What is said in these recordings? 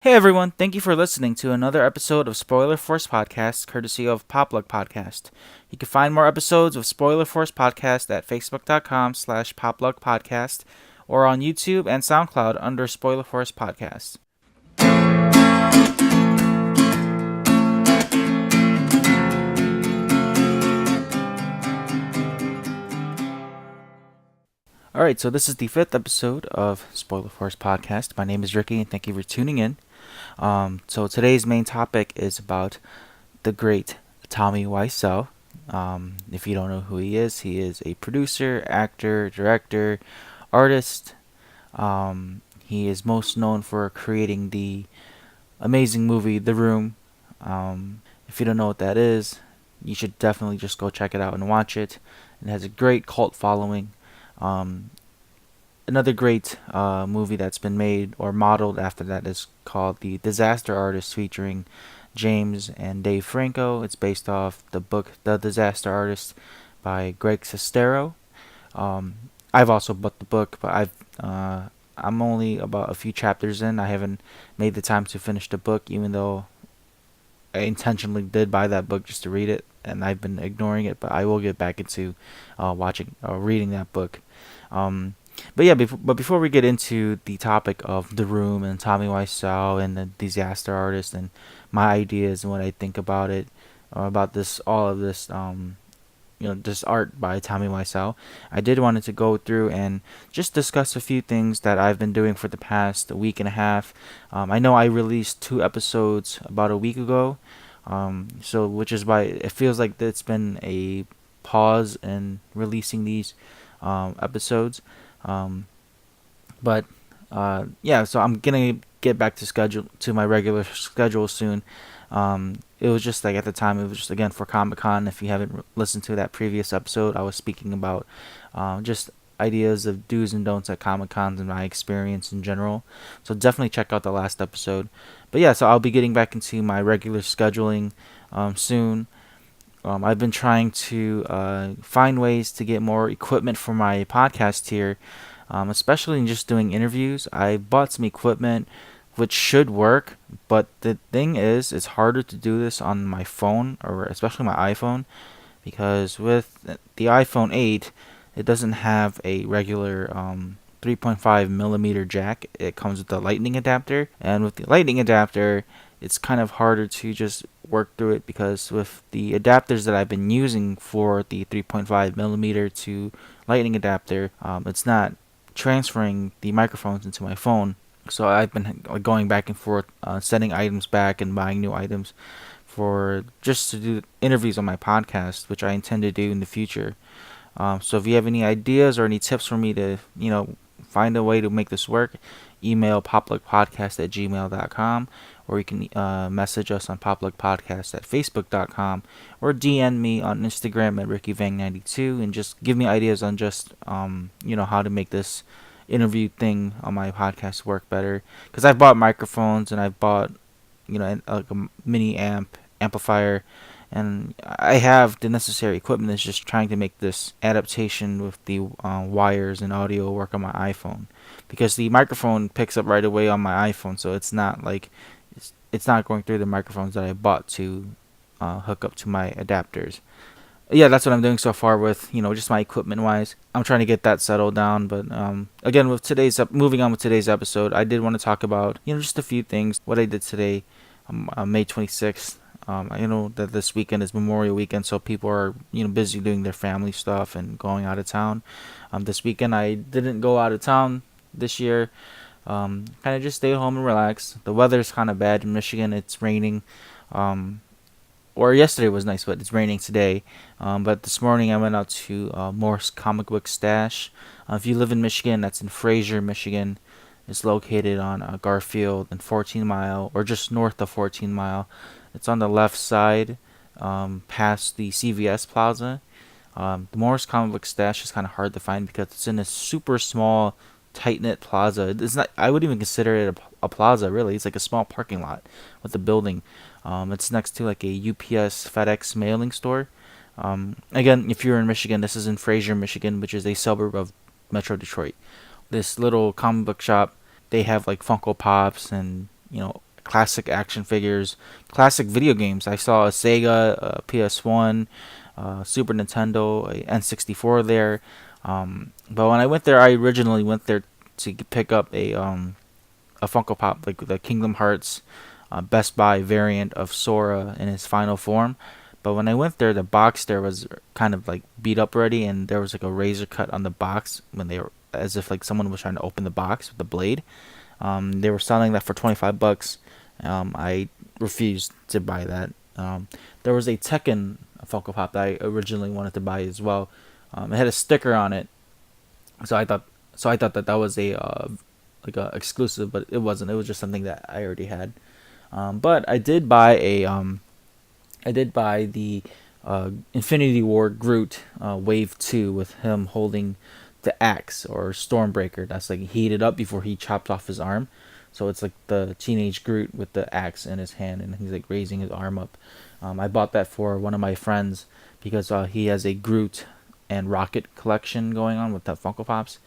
Hey everyone, thank you for listening to another episode of Spoiler Force Podcast, courtesy of Poplug Podcast. You can find more episodes of Spoiler Force Podcast at facebook.com/poplugpodcast or on YouTube and SoundCloud under Spoiler Force Podcast. Alright, so this is the fifth episode of Spoiler Force Podcast. My name is Ricky and thank you for tuning in. So today's main topic is about the great Tommy Wiseau. If you don't know who he is a producer, actor, director, artist. He is most known for creating the amazing movie The Room. If you don't know what that is, you should definitely just go check it out and watch it. It has a great cult following. Um, Another great movie that's been made or modeled after that is called The Disaster Artist, featuring James and Dave Franco. It's based off the book The Disaster Artist by Greg Sestero. I've also bought the book, but I'm only about a few chapters in. I haven't made the time to finish the book, even though I intentionally did buy that book just to read it, and I've been ignoring it. But I will get back into watching or reading that book. But before we get into the topic of The Room and Tommy Wiseau and the Disaster Artist and my ideas and what I think about it, about all of this, this art by Tommy Wiseau, I did wanted to go through and just discuss a few things that I've been doing for the past week and a half. I know I released 2 episodes about a week ago, so which is why it feels like it's been a pause in releasing these episodes. But so I'm gonna get back to my regular schedule soon. It was just like at the time, it was just again for Comic Con. If you haven't listened to that previous episode, I was speaking about just ideas of do's and don'ts at Comic Cons and my experience in general. So definitely check out the last episode. But yeah, so I'll be getting back into my regular scheduling soon. I've been trying to find ways to get more equipment for my podcast here, especially in just doing interviews. I bought some equipment which should work, but the thing is, it's harder to do this on my phone, or especially my iPhone, because with the iPhone 8, it doesn't have a regular 3.5 millimeter jack. It comes with the lightning adapter, and with the lightning adapter, it's kind of harder to just work through it, because with the adapters that I've been using for the 3.5 millimeter to lightning adapter, it's not transferring the microphones into my phone. So I've been going back and forth, sending items back and buying new items for just to do interviews on my podcast, which I intend to do in the future. So if you have any ideas or any tips for me to, find a way to make this work, email poplugpodcast@gmail.com, or you can message us on poplugpodcast@facebook.com, or DM me on Instagram at rickyvang92, and just give me ideas on just how to make this interview thing on my podcast work better. Because I've bought microphones and I've bought like a mini amplifier, and I have the necessary equipment. It's just trying to make this adaptation with the wires and audio work on my iPhone, because the microphone picks up right away on my iPhone, so it's not like it's not going through the microphones that I bought to hook up to my adapters. Yeah, that's what I'm doing so far with just my equipment wise. I'm trying to get that settled down, but again, with moving on with today's episode, I did want to talk about just a few things. What I did today, May 26th. I know that this weekend is Memorial Weekend, so people are busy doing their family stuff and going out of town. This weekend I didn't go out of town this year. Kind of just stay home and relax. The weather's kind of bad in Michigan. It's raining. Or yesterday was nice, but it's raining today. But this morning I went out to Morse Comic Book Stash. If you live in Michigan, that's in Fraser, Michigan. It's located on Garfield and 14 Mile, or just north of 14 Mile. It's on the left side, past the CVS Plaza. The Morse Comic Book Stash is kind of hard to find because it's in a super small, tight-knit plaza. It's not. I wouldn't even consider it a plaza, really. It's like a small parking lot with a building. It's next to like a UPS FedEx mailing store. Again, if you're in Michigan, this is in Fraser, Michigan, which is a suburb of Metro Detroit. This little comic book shop, they have like Funko Pops and classic action figures, classic video games. I saw a Sega, a PS1, Super Nintendo, a N64 there. But when I went there, I originally went there to pick up a Funko Pop, like the Kingdom Hearts Best Buy variant of Sora in his final form. But when I went there, the box there was kind of like beat up already, and there was like a razor cut on the box when they were, as if like someone was trying to open the box with the blade. They were selling that for $25. I refused to buy that. There was a Tekken Funko Pop that I originally wanted to buy as well. It had a sticker on it, so I thought that that was a like a exclusive, but it wasn't. It was just something that I already had. But I did buy the Infinity War Groot Wave 2 with him holding the axe or Stormbreaker. That's like heated up before he chopped off his arm. So it's like the teenage Groot with the axe in his hand, and he's like raising his arm up. I bought that for one of my friends because he has a Groot and Rocket collection going on with the Funko Pops.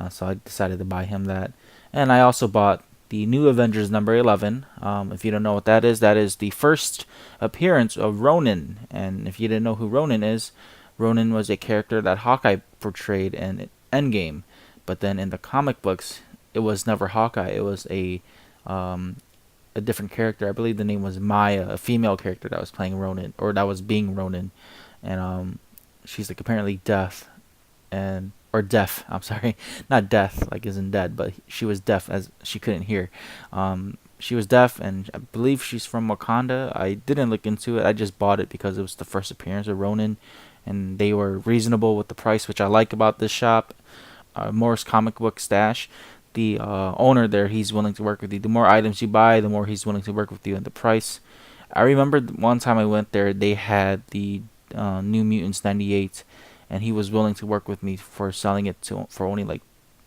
So I decided to buy him that. And I also bought the new Avengers number 11. If you don't know what that is the first appearance of Ronin. And if you didn't know who Ronin is, Ronin was a character that Hawkeye portrayed in Endgame. But then in the comic books, it was never Hawkeye. It was a different character. I believe the name was Maya, a female character that was playing Ronin, or that was being Ronin. And she's like apparently deaf, or deaf. I'm sorry, not deaf like isn't dead, but she was deaf as she couldn't hear. She was deaf, and I believe she's from Wakanda. I didn't look into it. I just bought it because it was the first appearance of Ronin, and they were reasonable with the price, which I like about this shop. Morris Comic Book Stash. The owner there, he's willing to work with you. The more items you buy, the more he's willing to work with you, and the price. I remember one time I went there, they had the New Mutants 98, and he was willing to work with me for selling it for only like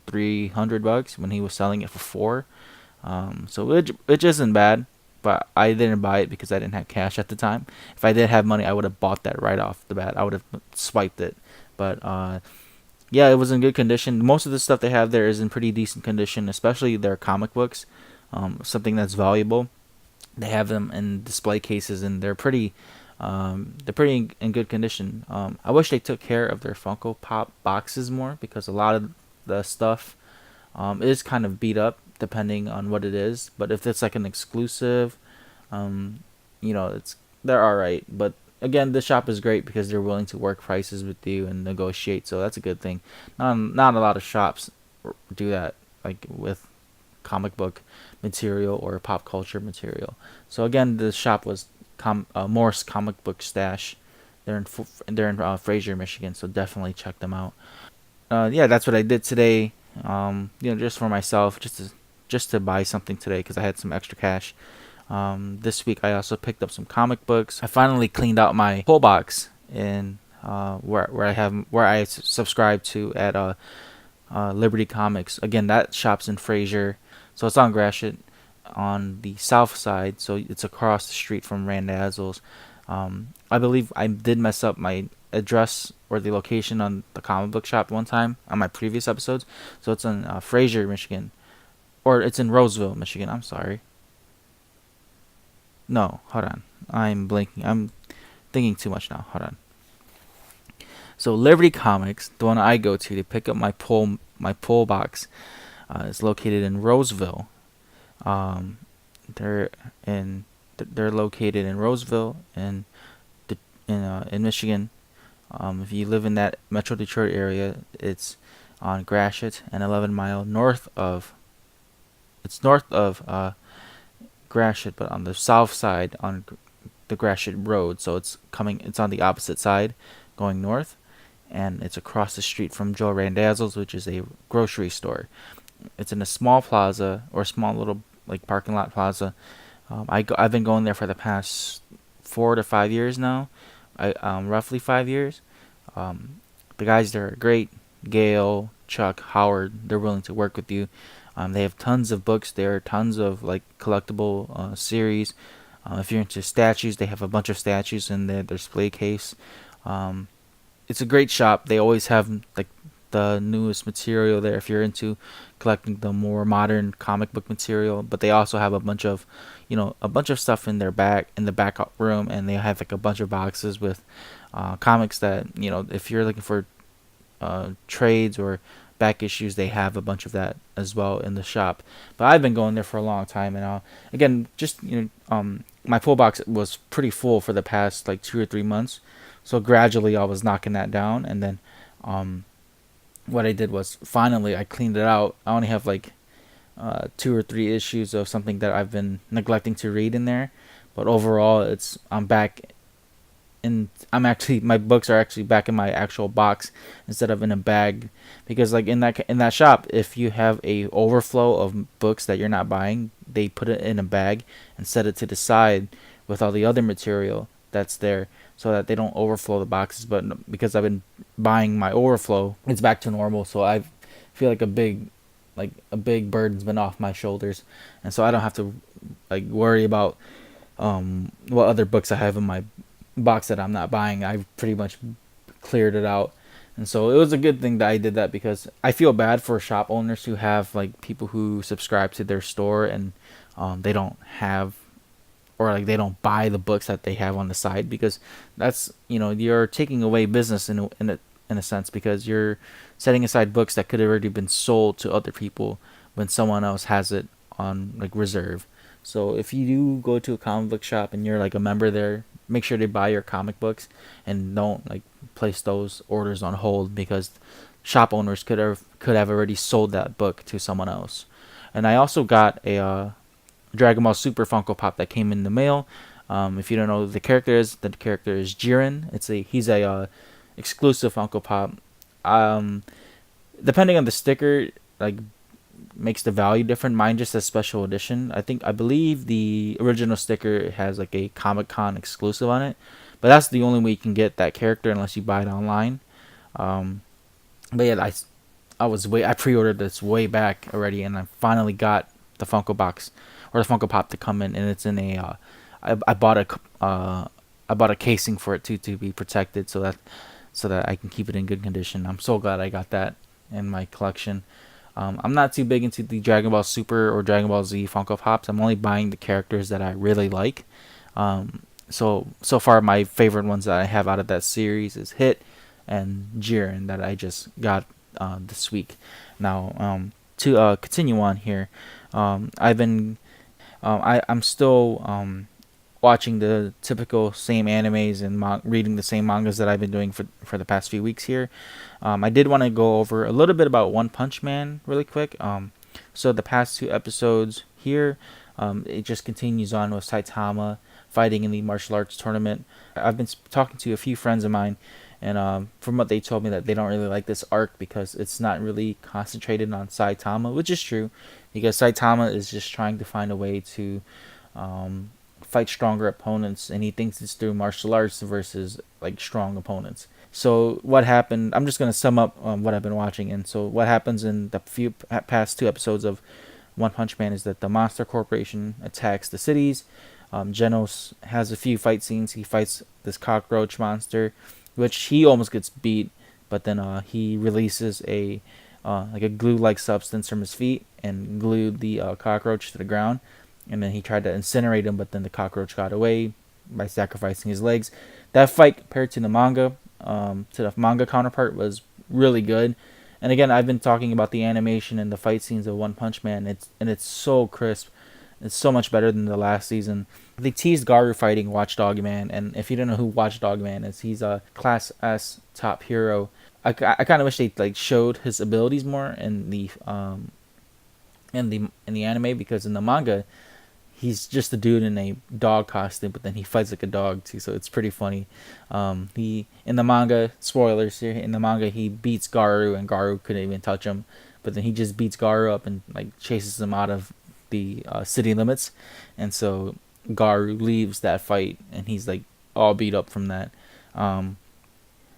$300 when he was selling it for $4. So which isn't bad, but I didn't buy it because I didn't have cash at the time. If I did have money, I would have bought that right off the bat. I would have swiped it. But yeah, it was in good condition. Most of the stuff they have there is in pretty decent condition, especially their comic books. Something that's valuable. They have them in display cases, and they're pretty in good condition. I wish they took care of their Funko Pop boxes more, because a lot of the stuff is kind of beat up depending on what it is. But if it's like an exclusive, they're all right. But again, this shop is great because they're willing to work prices with you and negotiate, so that's a good thing. Not a lot of shops do that, like with comic book material or pop culture material. So again, the shop was Morris Comic Book Stash. They're in Fraser, Michigan, so definitely check them out. Yeah, that's what I did today. Just for myself, just to buy something today because I had some extra cash. This week I also picked up some comic books. I finally cleaned out my pull box in where I subscribe to at Liberty Comics. Again, that shop's in Fraser, so it's on Gratiot on the south side, so it's across the street from Randazzo's. I believe I did mess up my address or the location on the comic book shop one time on my previous episodes, so it's in Fraser, Michigan, or it's in Roseville, Michigan. I'm sorry. No, hold on. I'm blinking. I'm thinking too much now. Hold on. So Liberty Comics, the one I go to pick up my pull box, is located in Roseville. They're located in Roseville in Michigan. If you live in that Metro Detroit area, it's on Gratiot and 11 Mile north of. It's north of Gratiot, but on the south side on the Gratiot Road. So it's on the opposite side, going north, and it's across the street from Joe Randazzo's, which is a grocery store. It's in a small plaza, or small little like parking lot plaza. I've been going there for the past 4 to 5 years now. Roughly 5 years. The guys there are great. Gail, Chuck, Howard, they're willing to work with you. They have tons of books there, tons of like collectible series. If you're into statues, they have a bunch of statues in their display case. It's a great shop. They always have like the newest material there if you're into collecting the more modern comic book material. But they also have a bunch of, a bunch of stuff in the back room, and they have like a bunch of boxes with comics that, if you're looking for trades or back issues, they have a bunch of that as well in the shop. But I've been going there for a long time, and again, just my pull box was pretty full for the past like 2 or 3 months. So gradually, I was knocking that down, and then what I did was finally I cleaned it out. I only have like 2 or 3 issues of something that I've been neglecting to read in there, but overall, I'm back. And my books are actually back in my actual box instead of in a bag, because like in that shop, if you have a overflow of books that you're not buying, they put it in a bag and set it to the side with all the other material that's there, so that they don't overflow the boxes. But because I've been buying my overflow, it's back to normal. So I feel like a big burden's been off my shoulders, and so I don't have to like worry about what other books I have in my box that I'm not buying. I've pretty much cleared it out. And so it was a good thing that I did that, because I feel bad for shop owners who have like people who subscribe to their store, and they don't have, or like they don't buy the books that they have on the side, because that's, you're taking away business in a sense, because you're setting aside books that could have already been sold to other people when someone else has it on like reserve. So if you do go to a comic book shop and you're like a member there, make sure to buy your comic books, and don't like place those orders on hold, because shop owners could have already sold that book to someone else. And I also got a Dragon Ball Super Funko Pop that came in the mail. If you don't know who the character is Jiren. He's a exclusive Funko Pop. Depending on the sticker, like makes the value different. Mine just says special edition. I believe the original sticker has like a Comic-Con exclusive on it, but that's the only way you can get that character unless you buy it online. But yeah, I pre-ordered this way back already, and I finally got the Funko box or the Funko Pop to come in, and it's in a I bought a casing for it to be protected, so that I can keep it in good condition. I'm so glad I got that in my collection. I'm not too big into the Dragon Ball Super or Dragon Ball Z Funko Pops. I'm only buying the characters that I really like. So far, my favorite ones that I have out of that series is Hit and Jiren that I just got this week. Now, to continue on here, I'm still watching the typical same animes and reading the same mangas that I've been doing for the past few weeks here. I did want to go over a little bit about One Punch Man really quick. So the past 2 episodes here, it just continues on with Saitama fighting in the martial arts tournament. I've been talking to a few friends of mine, and from what they told me, that they don't really like this arc because it's not really concentrated on Saitama, which is true, because Saitama is just trying to find a way to fight stronger opponents, and he thinks it's through martial arts versus like strong opponents. So what happened, I'm just going to sum up what I've been watching. And so what happens in the past 2 episodes of One Punch Man is that the Monster Corporation attacks the cities. Genos has a few fight scenes. He fights this cockroach monster, which he almost gets beat, but then he releases a glue-like substance from his feet and glued the cockroach to the ground. And then he tried to incinerate him, but then the cockroach got away by sacrificing his legs. That fight, compared to the manga counterpart, was really good. And again, I've been talking about the animation and the fight scenes of One Punch Man. It's so crisp. It's so much better than the last season. They teased Garou fighting Watchdog Man, and if you don't know who Watchdog Man is, he's a Class S top hero. I kind of wish they like showed his abilities more in the anime, because in the manga, he's just a dude in a dog costume, but then he fights like a dog too, so it's pretty funny. He in the manga, spoilers here, in the manga he beats Garou, and Garou couldn't even touch him, but then he just beats Garou up and like chases him out of the city limits, and so Garou leaves that fight, and he's like all beat up from that.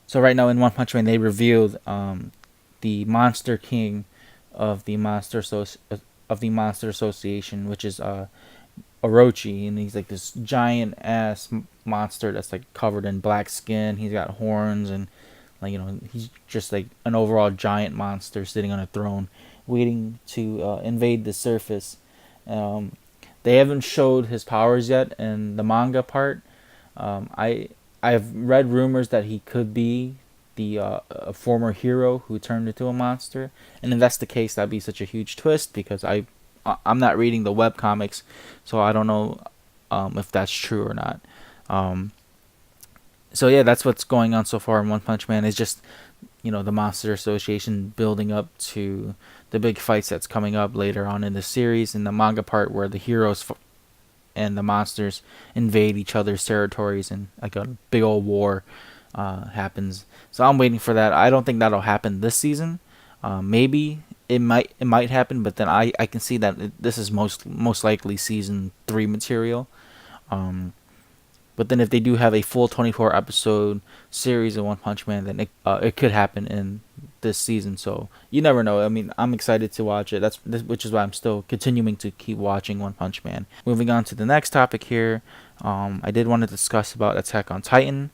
So right now in One Punch Man, they revealed the Monster King of the Monster Association, which is Orochi, and he's like this giant ass monster that's like covered in black skin. He's got horns and Like, he's just like an overall giant monster sitting on a throne, waiting to invade the surface. Um, they haven't showed his powers yet in the manga part. I've read rumors that he could be the a former hero who turned into a monster, and if that's the case, that'd be such a huge twist because I'm not reading the web comics, so I don't know if that's true or not. Um, so yeah, that's what's going on so far in One Punch Man. Is just the Monster Association building up to the big fights that's coming up later on in the series, in the manga part where the heroes and the monsters invade each other's territories and like a big old war happens. So I'm waiting for that. I don't think that'll happen this season. Maybe it might happen, but then I can see that this is most likely season 3 material. But then if they do have a full 24 episode series of One Punch Man, then it could happen in this season. So you never know. I mean, I'm excited to watch it. Which is why I'm still continuing to keep watching One Punch Man. Moving on to the next topic here, I did want to discuss about Attack on Titan.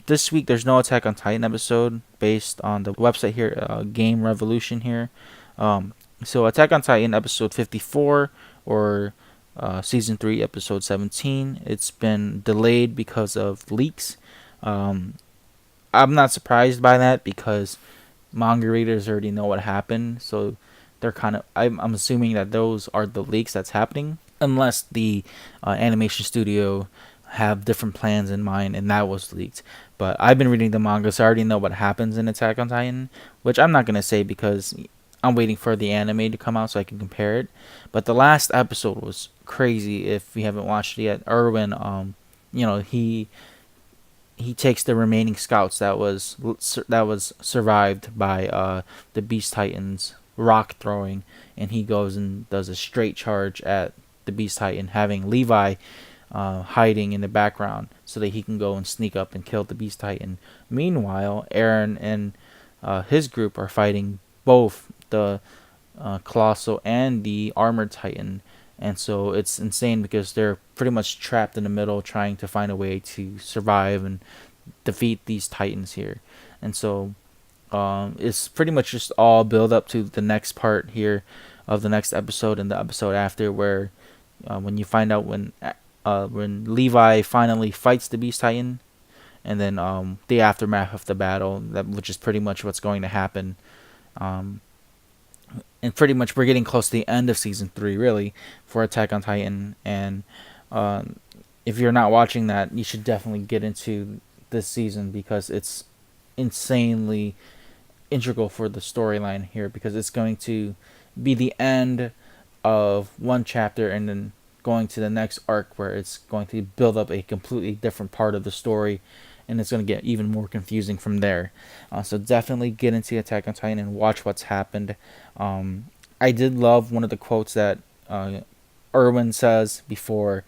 This week there's no Attack on Titan episode based on the website here, Game Revolution here. So Attack on Titan episode 54 or season 3 episode 17, it's been delayed because of leaks. I'm not surprised by that because manga readers already know what happened, so they're kind of I'm assuming that those are the leaks that's happening, unless the animation studio have different plans in mind and that was leaked. But I've been reading the manga, so I already know what happens in Attack on Titan, which I'm not gonna say because I'm waiting for the anime to come out so I can compare it. But the last episode was crazy. If you haven't watched it yet, Erwin, he takes the remaining scouts that was survived by the Beast Titans rock throwing, and he goes and does a straight charge at the Beast Titan, having Levi hiding in the background so that he can go and sneak up and kill the Beast Titan. Meanwhile, Eren and his group are fighting both the Colossal and the Armored Titan, and so it's insane because they're pretty much trapped in the middle trying to find a way to survive and defeat these Titans here. And so it's pretty much just all build up to the next part here of the next episode and the episode after, where when you find out when Levi finally fights the Beast Titan, and then the aftermath of the battle, which is pretty much what's going to happen. And pretty much we're getting close to the end of season 3 really for Attack on Titan, and if you're not watching that, you should definitely get into this season because it's insanely integral for the storyline here, because it's going to be the end of one chapter and then going to the next arc where it's going to build up a completely different part of the story, and it's going to get even more confusing from there. So definitely get into Attack on Titan and watch what's happened. I did love one of the quotes that Erwin says before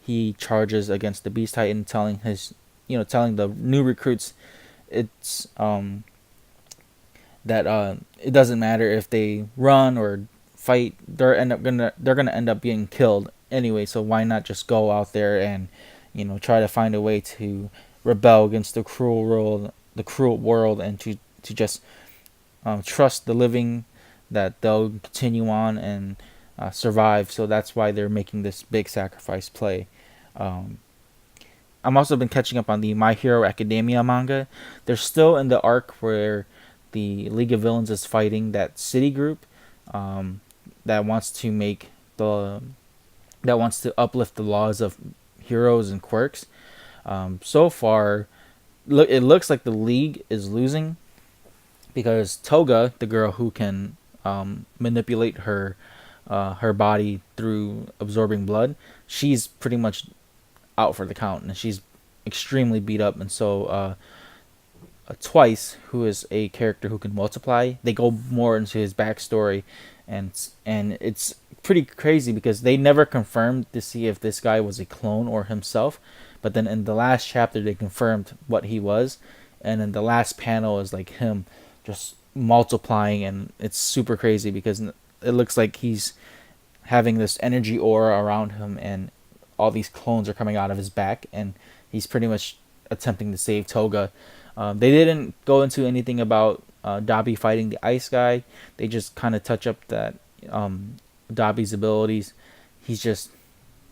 he charges against the Beast Titan, telling the new recruits it's that it doesn't matter if they run or fight, they're gonna end up being killed anyway. So why not just go out there and try to find a way to rebel against the cruel world, and to just trust the living that they'll continue on and survive. So that's why they're making this big sacrifice play. I'm also been catching up on the My Hero Academia manga. They're still in the arc where the League of Villains is fighting that city group that wants to uplift the laws of heroes and quirks. So far, it looks like the League is losing because Toga, the girl who can manipulate her body through absorbing blood, she's pretty much out for the count, and she's extremely beat up. And so Twice, who is a character who can multiply, they go more into his backstory, and it's pretty crazy because they never confirmed to see if this guy was a clone or himself, but then in the last chapter they confirmed what he was, and then the last panel is like him just multiplying, and it's super crazy because it looks like he's having this energy aura around him, and all these clones are coming out of his back, and he's pretty much attempting to save Toga. They didn't go into anything about Dobby fighting the ice guy. They just kind of touch up that Dobby's abilities. He's just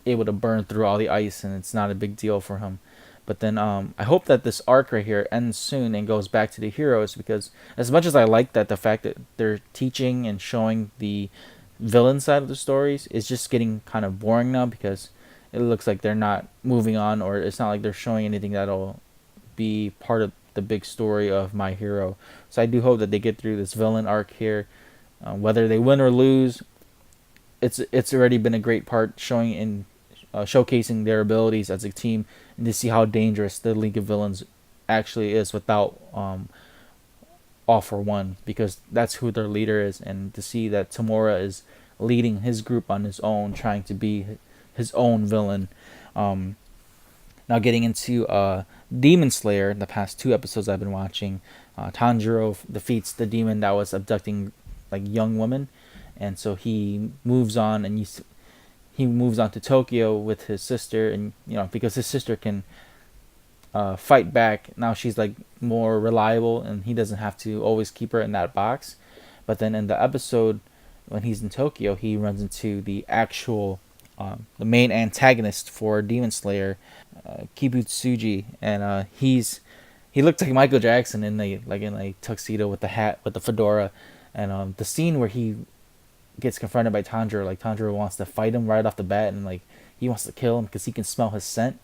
able to burn through all the ice, and it's not a big deal for him. But then I hope that this arc right here ends soon and goes back to the heroes, because as much as I like that, the fact that they're teaching and showing the villain side of the stories is just getting kind of boring now, because it looks like they're not moving on, or it's not like they're showing anything that'll be part of the big story of My Hero. So I do hope that they get through this villain arc here. Whether they win or lose, it's already been a great part showing in showcasing their abilities as a team, and to see how dangerous the League of Villains actually is without All for One, because that's who their leader is, and to see that Tamura is leading his group on his own, trying to be his own villain. Now getting into Demon Slayer, the past 2 episodes I've been watching, Tanjiro defeats the demon that was abducting like young women, and so he moves on, and he moves on to Tokyo with his sister, and because his sister can fight back, now she's like more reliable, and he doesn't have to always keep her in that box. But then in the episode when he's in Tokyo, he runs into the actual the main antagonist for Demon Slayer, Kibutsuji, and he looked like Michael Jackson in a tuxedo with the hat with the fedora, and the scene where he gets confronted by Tanjiro, like Tanjiro wants to fight him right off the bat, and like he wants to kill him because he can smell his scent.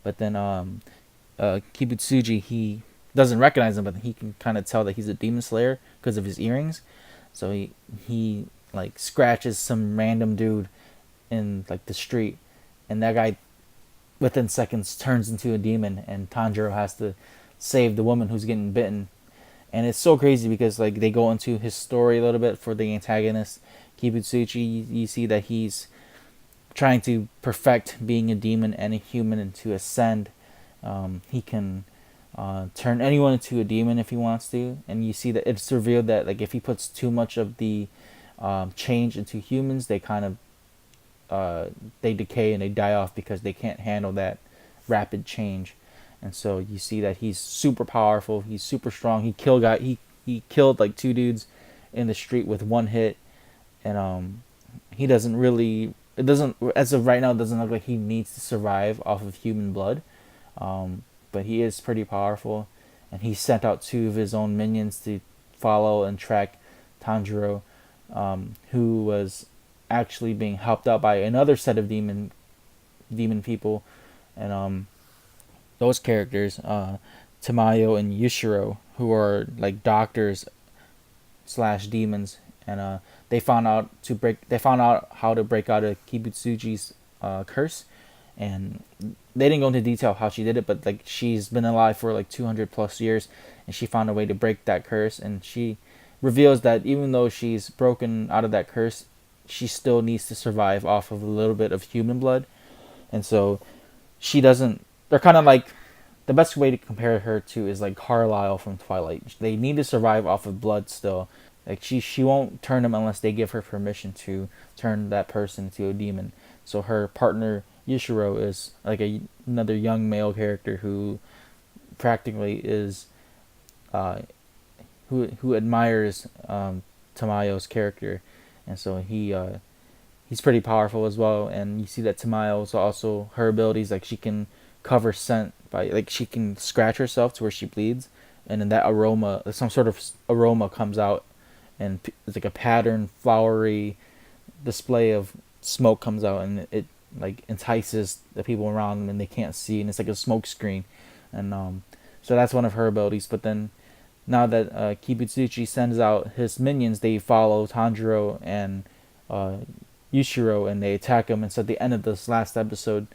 But then Kibutsuji, he doesn't recognize him, but he can kind of tell that he's a demon slayer because of his earrings. So he like scratches some random dude in like the street, and that guy within seconds turns into a demon, and Tanjiro has to save the woman who's getting bitten. And it's so crazy because like they go into his story a little bit for the antagonist Kibutsuji. You see that he's trying to perfect being a demon and a human, and to ascend. He can turn anyone into a demon if he wants to, and you see that it's revealed that like if he puts too much of the change into humans, they kind of they decay and they die off because they can't handle that rapid change. And so you see that he's super powerful. He's super strong. He killed like 2 dudes in the street with 1 hit, and he doesn't really. It doesn't, as of right now, it doesn't look like he needs to survive off of human blood. But he is pretty powerful, and he sent out 2 of his own minions to follow and track Tanjiro, who was actually being helped out by another set of demon people, and those characters, Tamayo and Yushiro, who are like doctors / demons, and they found out how to break out of Kibutsuji's curse, and they didn't go into detail how she did it, but like she's been alive for like 200 plus years, and she found a way to break that curse. And she reveals that even though she's broken out of that curse, she still needs to survive off of a little bit of human blood. And so she doesn't. They're kind of like, the best way to compare her to is like Carlisle from Twilight. They need to survive off of blood still. Like she won't turn them unless they give her permission to turn that person into a demon. So her partner Yushiro is like another young male character who practically is who admires Tamayo's character, and so he's pretty powerful as well. And you see that Tamayo also, her abilities, like she can cover scent by, like she can scratch herself to where she bleeds, and then that aroma, some sort of aroma comes out, and it's like a pattern flowery display of smoke comes out, and it like entices the people around them, and they can't see, and it's like a smoke screen. And so that's one of her abilities. But then now that Kibutsuji sends out his minions, they follow Tanjiro and Yushiro, and they attack him. And so at the end of this last episode,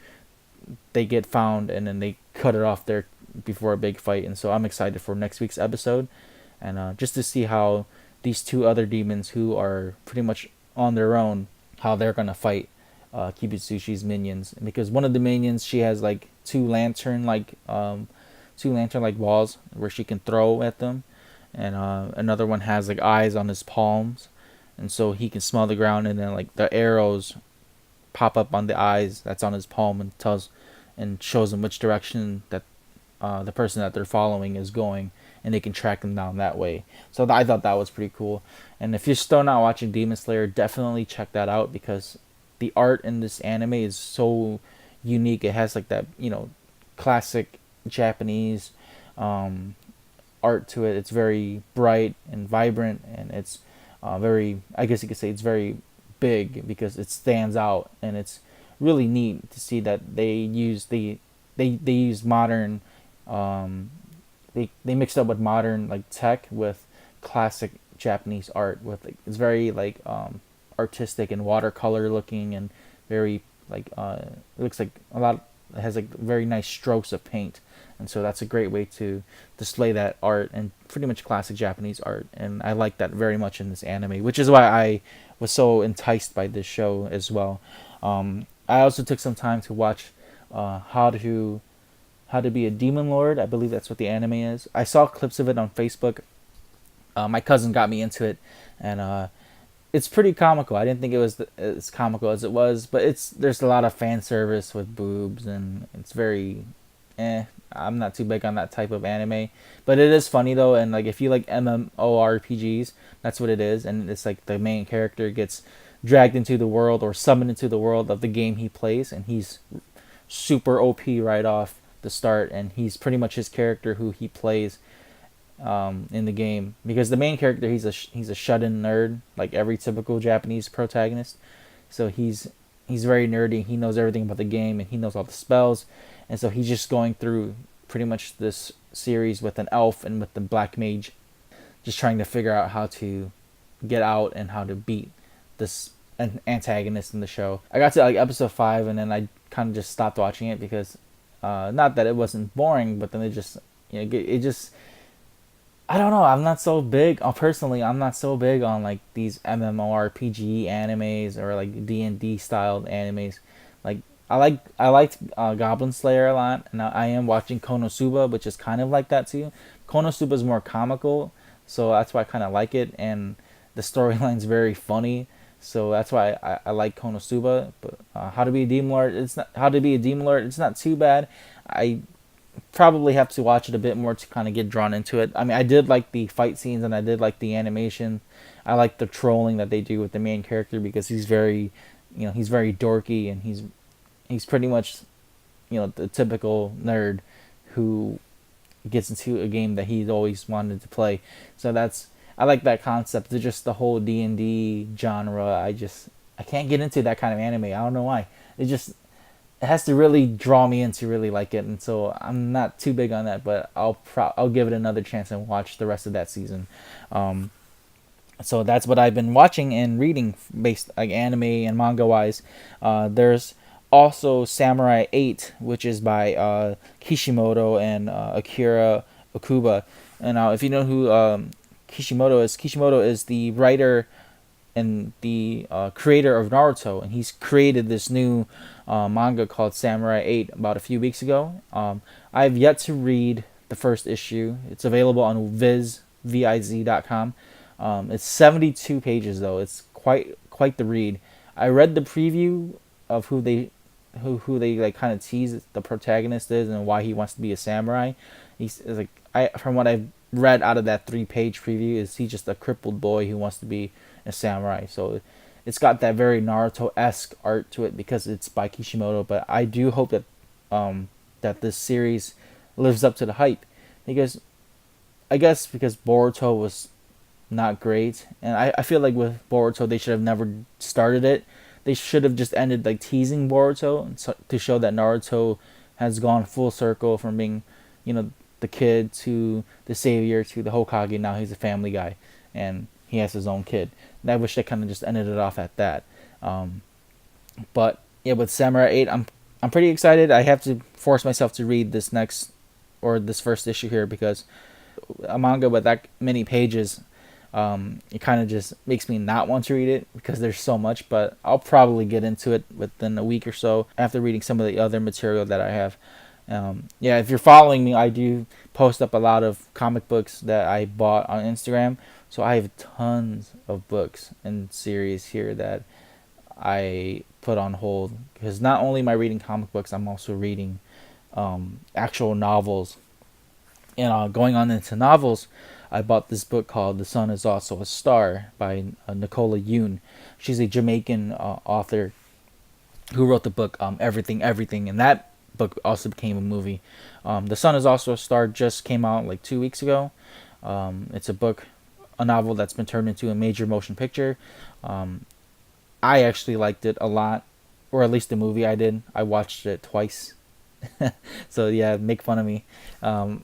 they get found, and then they cut it off there before a big fight. And so I'm excited for next week's episode, and just to see how these 2 other demons, who are pretty much on their own, how they're gonna fight Kibutsushi's minions. Because one of the minions, she has like 2 lantern like balls where she can throw at them, and another one has like eyes on his palms, and so he can smell the ground, and then like the arrows pop up on the eyes that's on his palm, and shows him which direction that the person that they're following is going, and they can track them down that way. So I thought that was pretty cool. And if you're still not watching Demon Slayer, definitely check that out, because the art in this anime is so unique. It has like that, classic Japanese um, art to it. It's very bright and vibrant, and it's very, I guess you could say, it's very big because it stands out, and it's really neat to see that they use modern, they mixed up with modern like tech with classic Japanese art. With like, it's very like artistic and watercolor looking, and very like it looks like a lot. It has like very nice strokes of paint, and so that's a great way to display that art and pretty much classic Japanese art. And I like that very much in this anime, which is why I was so enticed by this show as well. I also took some time to watch how to be a demon lord. I believe that's what the anime is. I saw clips of it on Facebook. My cousin got me into it, and it's pretty comical. I didn't think it was as comical as it was, but there's a lot of fan service with boobs, and it's very, I'm not too big on that type of anime, but it is funny though. And like if you like MMORPGs, that's what it is. And it's like the main character gets dragged into the world or summoned into the world of the game he plays, and he's super OP right off the start, and he's pretty much his character who he plays in the game, because the main character, he's a shut-in nerd like every typical Japanese protagonist. So he's very nerdy. He knows everything about the game, and he knows all the spells, and so he's just going through pretty much this series with an elf and with the black mage, just trying to figure out how to get out and how to beat this antagonist in the show. I got to like episode 5, and then I kind of just stopped watching it because not that it wasn't boring, but then it just, I don't know. I'm not so big. Personally, I'm not so big on like these MMORPG animes or like D&D styled animes. Like I liked Goblin Slayer a lot, and I am watching Konosuba, which is kind of like that too. Konosuba is more comical, so that's why I kind of like it, and the storyline's very funny, so that's why I like Konosuba. But How to Be a Demon Lord, it's not too bad. I probably have to watch it a bit more to kind of get drawn into it. I mean, I did like the fight scenes, and I did like the animation. I like the trolling that they do with the main character, because he's very, he's very dorky, and he's pretty much, the typical nerd who gets into a game that he's always wanted to play. So I like that concept. It's just the whole D&D genre. I can't get into that kind of anime. I don't know why. It has to really draw me in to really like it, and so I'm not too big on that. But I'll give it another chance and watch the rest of that season. So that's what I've been watching and reading, based like anime and manga wise. There's also Samurai 8, which is by Kishimoto and Akira Okuba. And if you know who Kishimoto is the writer and the creator of Naruto, and he's created this new manga called Samurai 8 about a few weeks ago. I've yet to read the first issue. It's available on viz.com. It's 72 pages though. It's quite the read. I read the preview of who they like kind of tease the protagonist is and why he wants to be a samurai. He's like, from what I've read out of that 3-page preview, is he's just a crippled boy who wants to be a samurai. So it's got that very Naruto-esque art to it because it's by Kishimoto. But I do hope that that this series lives up to the hype, because I guess because Boruto was not great, and I feel like with Boruto they should have never started it. They should have just ended like teasing Boruto to show that Naruto has gone full circle from being, the kid to the savior to the Hokage. Now he's a family guy, and he has his own kid. And I wish they kind of just ended it off at that. But yeah, with Samurai 8, I'm pretty excited. I have to force myself to read this first issue here, because a manga with that many pages, it kind of just makes me not want to read it because there's so much. But I'll probably get into it within a week or so after reading some of the other material that I have. If you're following me, I do post up a lot of comic books that I bought on Instagram. So I have tons of books and series here that I put on hold, because not only am I reading comic books, I'm also reading actual novels And going on into novels, I bought this book called The Sun Is Also a Star by Nicola Yoon. She's a Jamaican author who wrote the book Everything Everything, and that book also became a movie. The Sun Is Also a Star just came out like 2 weeks ago. It's a novel that's been turned into a major motion picture. I actually liked it a lot, or at least the movie I did. I watched it twice. So yeah, make fun of me. Um,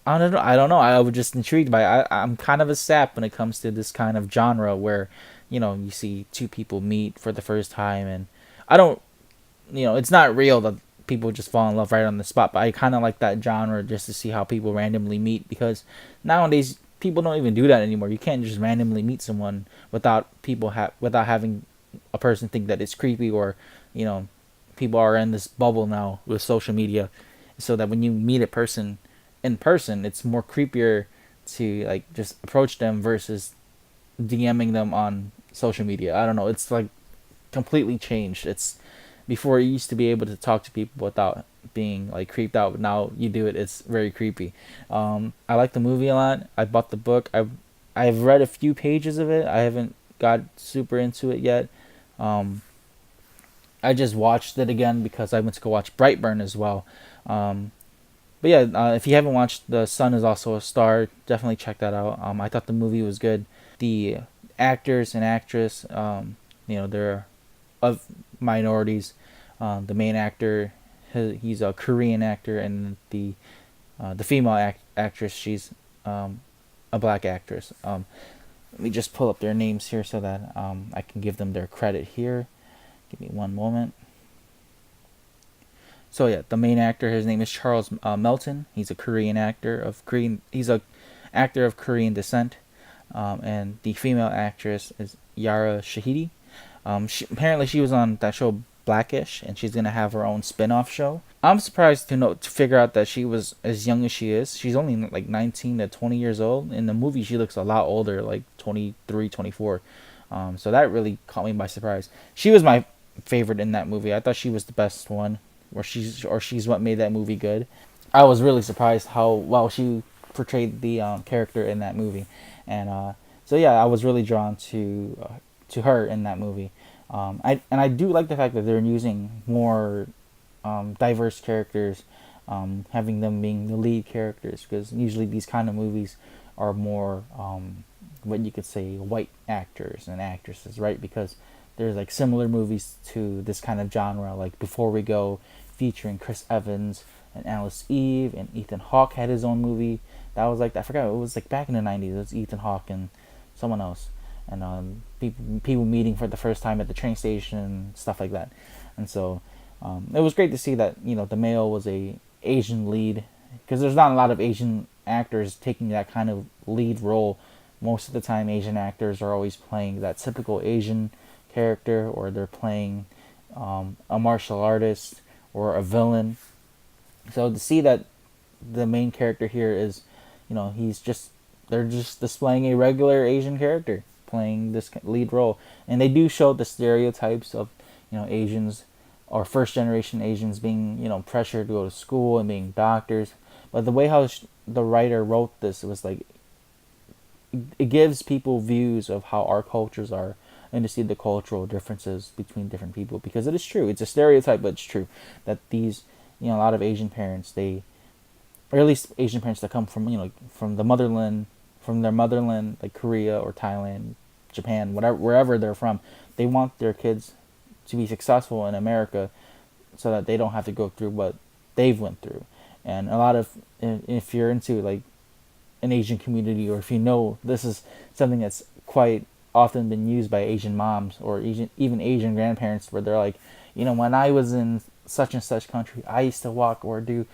I don't know. I don't know. I was just intrigued by it. I'm kind of a sap when it comes to this kind of genre where, you see two people meet for the first time, and I don't, it's not real that people just fall in love right on the spot. But I kind of like that genre just to see how people randomly meet, because nowadays people don't even do that anymore. You can't just randomly meet someone without having a person think that it's creepy, or you know people are in this bubble now with social media, so that when you meet a person in person, it's more creepier to like just approach them versus DMing them on social media. I don't know. It's like completely changed. It's before you used to be able to talk to people without being like creeped out, but now you do it. It's very creepy. I like the movie a lot. I bought the book. I've read a few pages of it. I haven't got super into it yet. Um, I just watched it again because I went to go watch Brightburn as well. Um, but yeah, if you haven't watched The Sun Is Also a Star, definitely check that out. I thought the movie was good. The actors and actress, they're of minorities. The main actor, he's a Korean actor, and the female actress, she's a black actress. Let me just pull up their names here so that I can give them their credit here. Give me one moment. So yeah, the main actor, his name is Charles Melton. He's a Korean actor of Korean. He's a actor of Korean descent. And the female actress is Yara Shahidi. Apparently she was on that show Blackish, and she's gonna have her own spin-off show. I'm surprised to figure out that she was as young as she is. She's only like 19 to 20 years old. In the movie, she looks a lot older, like 23, 24. So that really caught me by surprise. She was my favorite in that movie. I thought she was the best one, she's what made that movie good. I was really surprised how well she portrayed the character in that movie, and so yeah, I was really drawn to her in that movie. I do like the fact that they're using more diverse characters, having them being the lead characters, because usually these kind of movies are more what you could say white actors and actresses, right? Because there's like similar movies to this kind of genre, like Before We Go, featuring Chris Evans and Alice Eve, and Ethan Hawke had his own movie. That was like, I forgot, it was like back in the 90s. It was Ethan Hawke and someone else, and people meeting for the first time at the train station and stuff like that. And so it was great to see that the male was a Asian lead, because there's not a lot of Asian actors taking that kind of lead role. Most of the time, Asian actors are always playing that typical Asian character, or they're playing a martial artist or a villain. So to see that the main character here is, they're just displaying a regular Asian character playing this lead role, and they do show the stereotypes of Asians or first generation Asians being pressured to go to school and being doctors. But the way how the writer wrote this, it was like it gives people views of how our cultures are, and to see the cultural differences between different people, because it is true. It's a stereotype, but it's true that these a lot of Asian parents, or at least Asian parents that come from from their motherland, like Korea or Thailand, Japan, wherever they're from, they want their kids to be successful in America, so that they don't have to go through what they've went through. And a lot of, if you're into like an Asian community, or if this is something that's quite often been used by Asian moms, or even Asian grandparents, where they're like, when I was in such and such country, I used to walk or do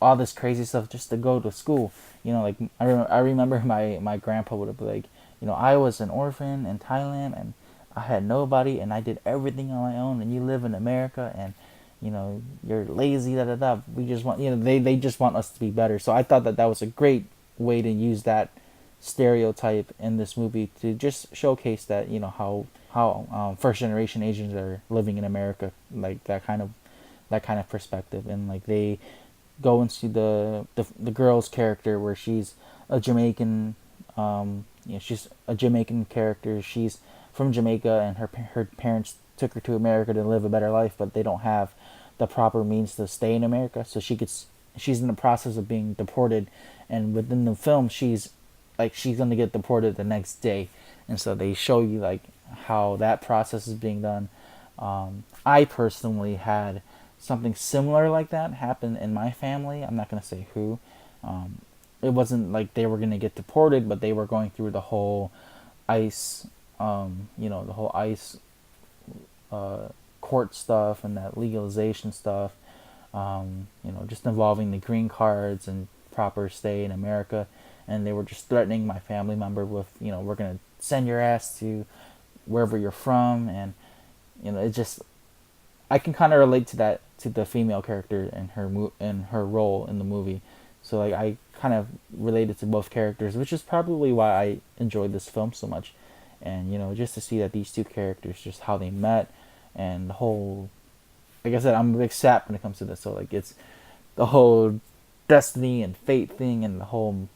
all this crazy stuff just to go to school. I remember my grandpa would be like, I was an orphan in Thailand, and I had nobody, and I did everything on my own, and you live in America, and you're lazy, da da da. We just want, they just want us to be better. So I thought that was a great way to use that stereotype in this movie, to just showcase that how first generation Asians are living in America, like that kind of perspective. And like go into the girl's character, where she's a Jamaican. She's a Jamaican character. She's from Jamaica, and her parents took her to America to live a better life, but they don't have the proper means to stay in America. So she's in the process of being deported, and within the film, she's gonna get deported the next day, and so they show you like how that process is being done. I personally had something similar like that happen in my family. I'm not gonna say who. It wasn't like they were gonna get deported, but they were going through the whole ICE, the whole ICE court stuff and that legalization stuff. Just involving the green cards and proper stay in America, and they were just threatening my family member with, we're gonna send your ass to wherever you're from, and it just, I can kind of relate to that, to the female character and her role in the movie. So like I kind of related to both characters, which is probably why I enjoyed this film so much. And just to see that these two characters, just how they met, and the whole, like I said, I'm a big sap when it comes to this. So like it's the whole destiny and fate thing, and the whole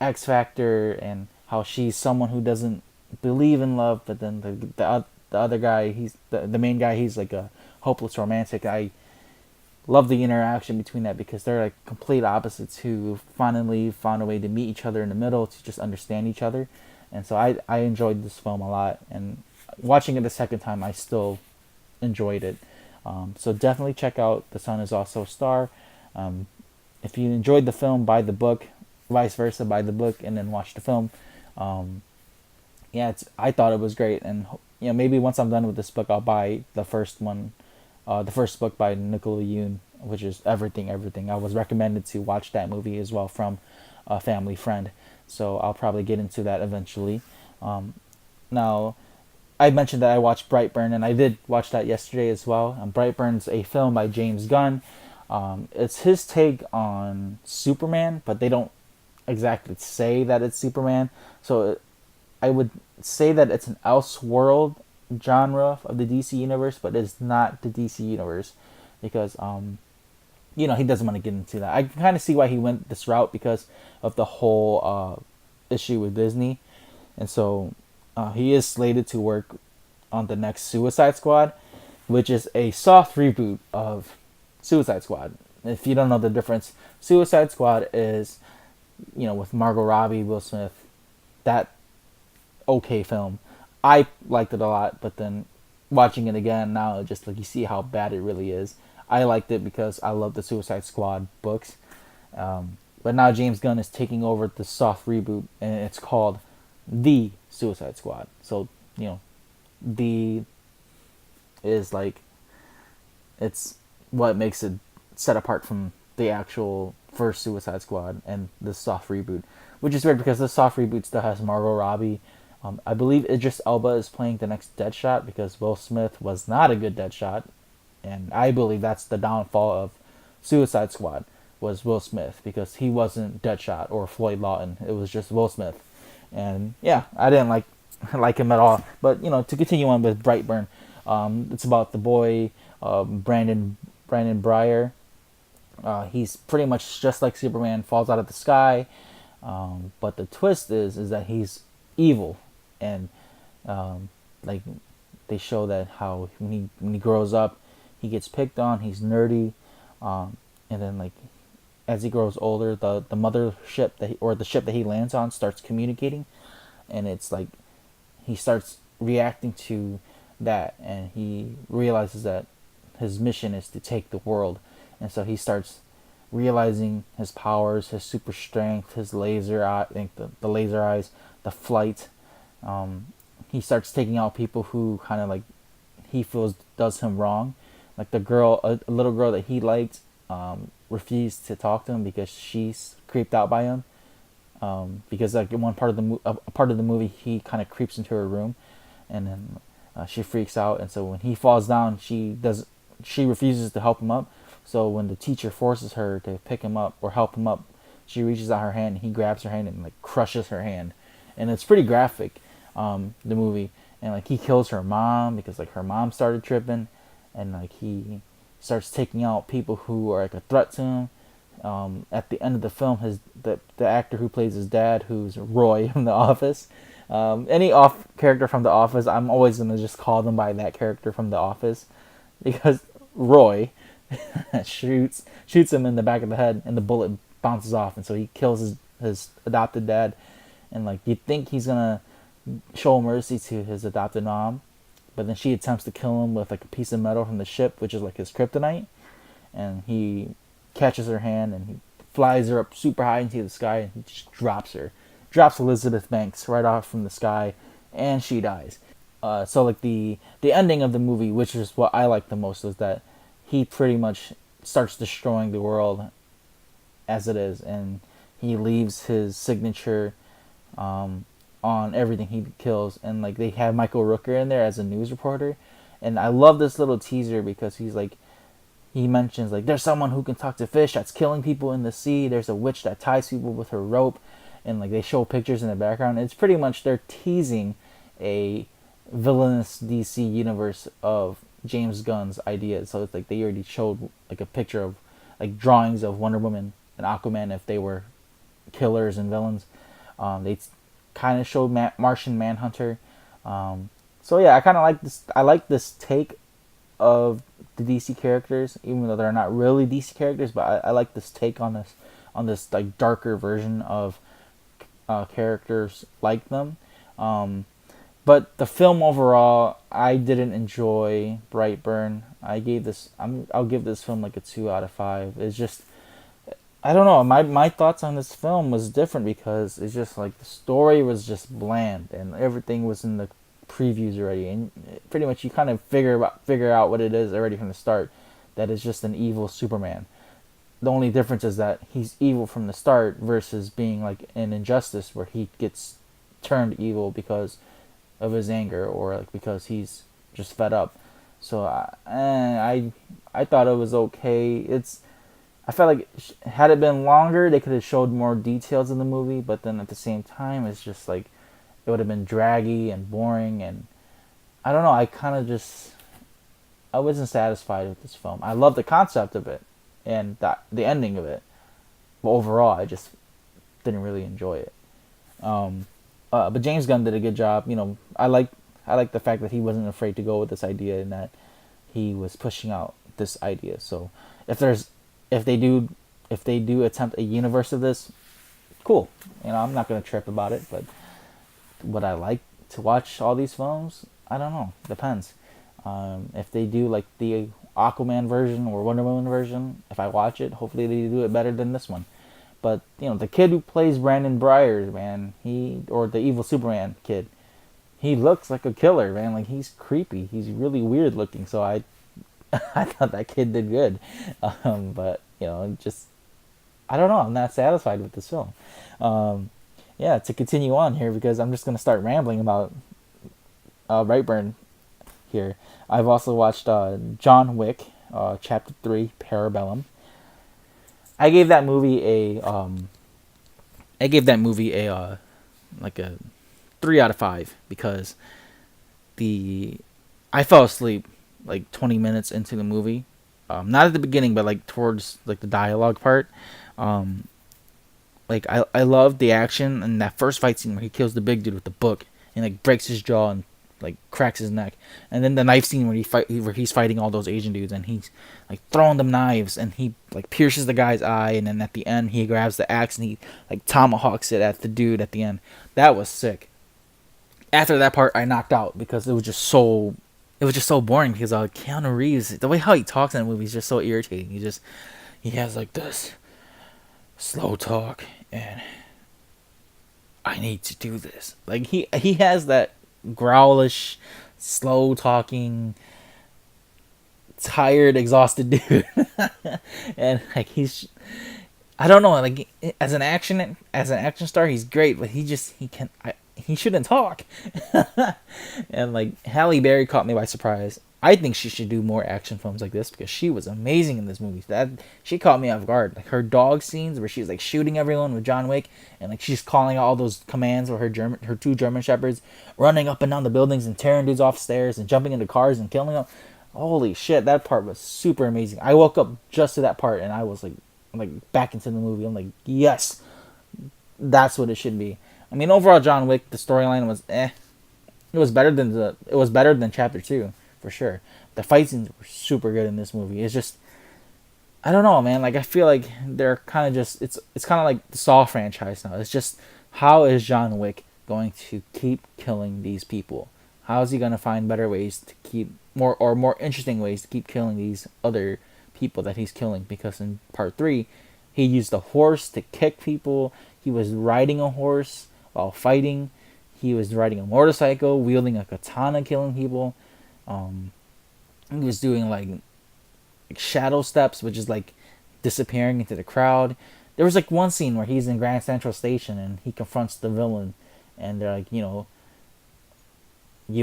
X factor, and how she's someone who doesn't believe in love, but then the other guy, he's the main guy, he's like a hopeless romantic. I love the interaction between that, because they're like complete opposites who finally found a way to meet each other in the middle, to just understand each other. And so I enjoyed this film a lot, and watching it the second time, I still enjoyed it. So definitely check out The Sun Is Also a Star. If you enjoyed the film, buy the book. Vice versa, buy the book and then watch the film. I thought it was great, and maybe once I'm done with this book, I'll buy the first one, the first book by Nicola Yoon, which is Everything, Everything. I was recommended to watch that movie as well from a family friend, so I'll probably get into that eventually. Now, I mentioned that I watched Brightburn, and I did watch that yesterday as well. Brightburn's a film by James Gunn. It's his take on Superman, but they don't exactly say that it's Superman. So I would say that it's an Elseworld genre of the DC universe, but it's not the DC universe, because he doesn't want to get into that. I can kind of see why he went this route, because of the whole issue with Disney, and so he is slated to work on the next Suicide Squad, which is a soft reboot of Suicide Squad. If you don't know the difference, Suicide Squad is, with Margot Robbie, Will Smith, that okay film. I liked it a lot, but then watching it again now, just like you see how bad it really is. I liked it because I love the Suicide Squad books. But now James Gunn is taking over the soft reboot, and it's called The Suicide Squad. So, the is like, it's what makes it set apart from the actual first Suicide Squad and the soft reboot, which is weird because the soft reboot still has Margot Robbie. I believe Idris Elba is playing the next Deadshot, because Will Smith was not a good Deadshot, and I believe that's the downfall of Suicide Squad, was Will Smith, because he wasn't Deadshot or Floyd Lawton. It was just Will Smith, and yeah, I didn't like him at all. But to continue on with Brightburn, it's about the boy Brandon Breyer. He's pretty much just like Superman, falls out of the sky, but the twist is that he's evil, and like they show that how when he grows up, he gets picked on, he's nerdy, and then like as he grows older, the mothership or the ship that he lands on starts communicating, and it's like he starts reacting to that, and he realizes that his mission is to take the world, and so he starts realizing his powers, his super strength, his laser eye, I think the laser eyes, the flight. He starts taking out people who kind of like he feels does him wrong, like the girl, a little girl that he liked, refused to talk to him because she's creeped out by him. Because like in one part of the movie, he kind of creeps into her room, and then she freaks out, and so when he falls down, she refuses to help him up. So when the teacher forces her to pick him up or help him up, she reaches out her hand, and he grabs her hand and like crushes her hand, and it's pretty graphic, the movie, and like he kills her mom because like her mom started tripping, and like he starts taking out people who are like a threat to him, At the end of the film, the actor who plays his dad, who's Roy from The Office, any off character from The Office, I'm always gonna just call them by that character from The Office, because Roy shoots him in the back of the head, and the bullet bounces off, and so he kills his adopted dad, and like you think he's gonna show mercy to his adopted mom, but then she attempts to kill him with like a piece of metal from the ship, which is like his kryptonite, and he catches her hand and he flies her up super high into the sky, and he just drops Elizabeth Banks right off from the sky, and she dies. So like the ending of the movie, which is what I like the most, is that he pretty much starts destroying the world as it is, and he leaves his signature on everything he kills, and like they have Michael Rooker in there as a news reporter, and I love this little teaser because he mentions like there's someone who can talk to fish that's killing people in the sea. There's a witch that ties people with her rope, and like they show pictures in the background. It's pretty much they're teasing a villainous DC universe of James Gunn's ideas. So it's like they already showed like a picture of like drawings of Wonder Woman and Aquaman if they were killers and villains. They kind of showed Martian Manhunter. So yeah, I kind of like this. I like this take of the DC characters, even though they're not really DC characters. But I like this take on this like darker version of characters like them. But the film overall, I didn't enjoy Brightburn. I'll give this film like a 2 out of 5. It's just, I don't know. My thoughts on this film was different because it's just like the story was just bland and everything was in the previews already, and pretty much you kind of figure out what it is already from the start. That it's just an evil Superman. The only difference is that he's evil from the start versus being like an Injustice where he gets turned evil because of his anger or like because he's just fed up. So I thought it was okay. I felt like had it been longer, they could have showed more details in the movie. But then at the same time, it's just like it would have been draggy and boring, and I don't know. I wasn't satisfied with this film. I love the concept of it and the ending of it, but overall, I just didn't really enjoy it. But James Gunn did a good job. You know, I like the fact that he wasn't afraid to go with this idea and that he was pushing out this idea. So if they do attempt a universe of this, cool. You know, I'm not gonna trip about it. But would I like to watch all these films? I don't know. Depends. If they do like the Aquaman version or Wonder Woman version, if I watch it, hopefully they do it better than this one. But you know, the kid who plays Brandon Byers, man, or the evil Superman kid, he looks like a killer, man. Like he's creepy. He's really weird looking. So I thought that kid did good. But you know, just I don't know. I'm not satisfied with this film. Yeah, to continue on here because I'm just gonna start rambling about Brightburn here. I've also watched John Wick, Chapter 3, Parabellum. I gave that movie like a 3 out of 5 because I fell asleep like 20 minutes into the movie. Not at the beginning, but like towards like the dialogue part. Like I loved the action and that first fight scene where he kills the big dude with the book and like breaks his jaw and like cracks his neck, and then the knife scene where he's fighting all those Asian dudes and he's like throwing them knives and he like pierces the guy's eye, and then at the end he grabs the axe and he like tomahawks it at the dude at the end. That was sick. After that part, I knocked out because it was just so boring because Keanu Reeves, the way how he talks in the movie is just so irritating. He has like this slow talk and I need to do this. Like he has that growlish, slow talking, tired, exhausted dude. And like I don't know, like as an action star he's great, but he shouldn't talk. And like Halle Berry caught me by surprise. I think she should do more action films like this because she was amazing in this movie. She caught me off guard. Like her dog scenes where she's like shooting everyone with John Wick and like she's calling out all those commands with her 2 German shepherds running up and down the buildings and tearing dudes off stairs and jumping into cars and killing them. Holy shit, that part was super amazing. I woke up just to that part and I was like like back into the movie. I'm like, yes, that's what it should be. I mean, overall, John Wick, the storyline was eh. It was better than Chapter 2 for sure. The fight scenes were super good in this movie. It's just I don't know, man. Like I feel like they're kind of just it's kind of like the Saw franchise now. It's just how is John Wick going to keep killing these people? How is he going to find better ways to keep more interesting ways to keep killing these other people that he's killing? Because in part 3, he used a horse to kick people. He was riding a horse while fighting. He was riding a motorcycle, wielding a katana, killing people. Um, he was doing like shadow steps, which is like disappearing into the crowd. There was like one scene where he's in Grand Central Station and he confronts the villain, and they're like, you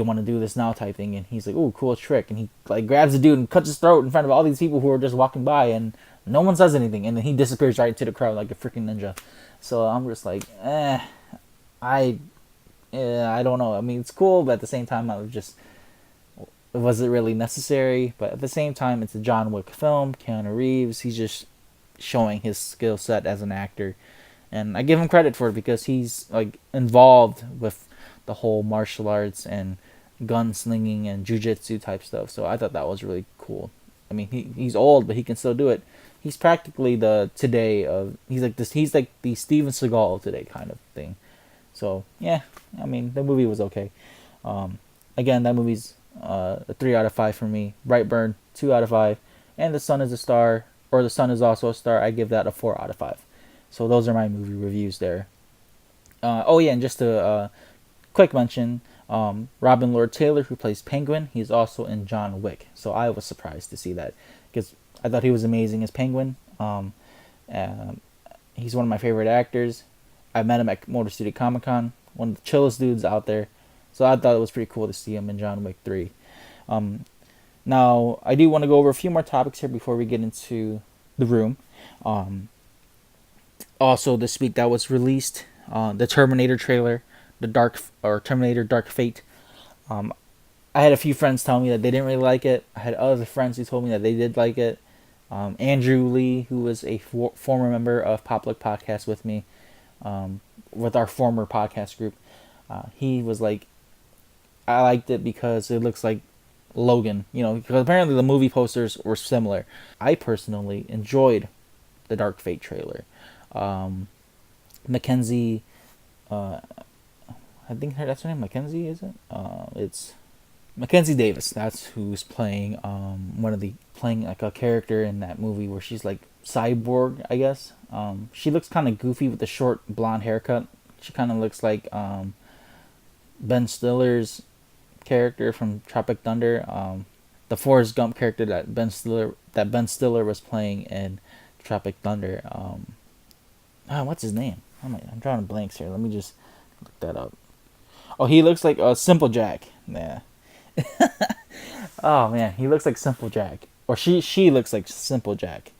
want to do this now type thing, and he's like, "Ooh, cool trick," and he like grabs the dude and cuts his throat in front of all these people who are just walking by, and no one says anything, and then he disappears right into the crowd like a freaking ninja. So I'm just like, I don't know. I mean, it's cool, but at the same time, I was just was it really necessary? But at the same time, it's a John Wick film. Keanu Reeves, he's just showing his skill set as an actor, and I give him credit for it because he's like involved with the whole martial arts and gunslinging and jujitsu type stuff. So I thought that was really cool. I mean, he's old, but he can still do it. He's practically the today of he's like this. He's like the Steven Seagal of today kind of thing. So yeah, I mean the movie was okay. Again, that movie's a 3 out of 5 for me. Brightburn 2 out of 5, and The Sun is a Star, or The Sun is also a Star. I give that a 4 out of 5. So those are my movie reviews there. Oh yeah, and just a quick mention, Robin Lord Taylor, who plays Penguin, he's also in John Wick. So I was surprised to see that because I thought he was amazing as Penguin. He's one of my favorite actors. I met him at Motor City Comic Con, one of the chillest dudes out there. So I thought it was pretty cool to see him in John Wick 3. Now, I do want to go over a few more topics here before we get into The Room. Also, this week that was released, the Terminator trailer, Terminator Dark Fate. I had a few friends tell me that they didn't really like it. I had other friends who told me that they did like it. Andrew Lee, who was a former member of Public Podcast with me, with our former podcast group, he was like, I liked it because it looks like Logan, because apparently the movie posters were similar. I personally enjoyed the Dark Fate trailer. Mackenzie, I think that's her name, Mackenzie, is it? It's Mackenzie Davis. That's who's playing playing like a character in that movie where she's like cyborg, I guess. She looks kind of goofy with the short blonde haircut. She kind of looks like Ben Stiller's character from Tropic Thunder, the Forrest Gump character that Ben Stiller was playing in Tropic Thunder. What's his name? I'm drawing blanks here. Let me just look that up. Oh, he looks like Simple Jack. Yeah. Oh man, he looks like Simple Jack, or she looks like Simple Jack,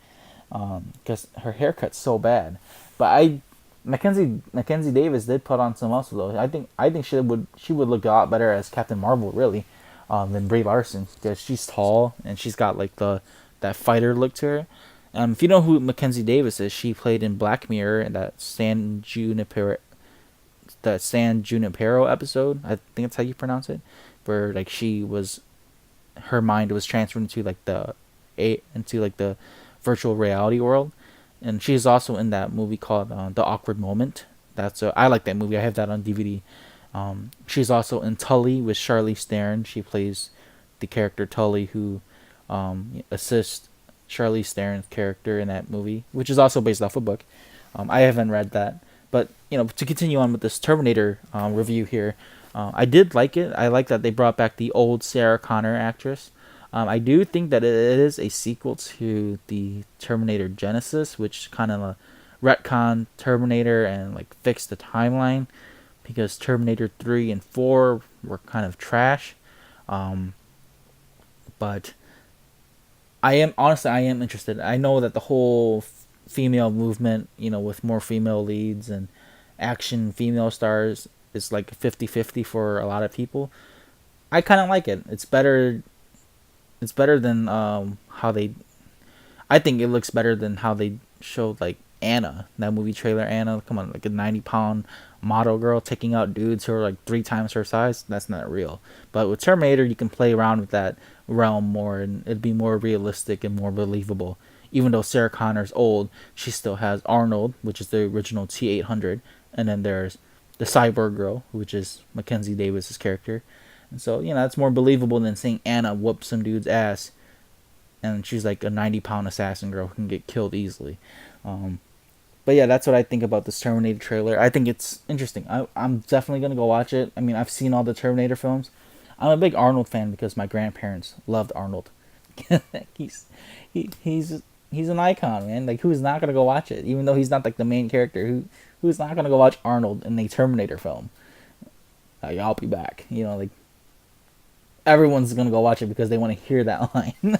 because her haircut's so bad. But Mackenzie Davis did put on some muscle though. I think she would look a lot better as Captain Marvel really, than Brie Larson, because she's tall and she's got like that fighter look to her. If you know who Mackenzie Davis is, she played in Black Mirror in that San Junipero episode. I think that's how you pronounce it, where like her mind was transferred into like the virtual reality world. And she's also in that movie called The Awkward Moment. I like that movie. I have that on DVD. She's also in Tully with Charlize Theron. She plays the character Tully, who assists Charlize Theron's character in that movie, which is also based off a book. I haven't read that, but to continue on with this Terminator review here, I did like it. I like that they brought back the old Sarah Connor actress. I do think that it is a sequel to the Terminator Genesis, which kind of retconned Terminator and like fixed the timeline, because Terminator 3 and 4 were kind of trash. But I am interested. I know that the whole female movement, with more female leads and action female stars, is like 50-50 for a lot of people. I kind of like it. It's better than how they. I think it looks better than how they showed like Anna, that movie trailer Anna, come on, like a 90-pound model girl taking out dudes who are like 3 times her size. That's not real. But with Terminator, you can play around with that realm more, and it'd be more realistic and more believable. Even though Sarah Connor's old, she still has Arnold, which is the original T-800, and then there's the cyborg girl, which is Mackenzie Davis's character. And so, that's more believable than seeing Anna whoop some dude's ass, and she's like a 90-pound assassin girl who can get killed easily. But yeah, that's what I think about this Terminator trailer. I think it's interesting. I'm definitely going to go watch it. I mean, I've seen all the Terminator films. I'm a big Arnold fan because my grandparents loved Arnold. he's an icon, man. Like, who's not going to go watch it? Even though he's not like the main character, who's not going to go watch Arnold in a Terminator film? Like, I'll be back. Like, everyone's going to go watch it because they want to hear that line.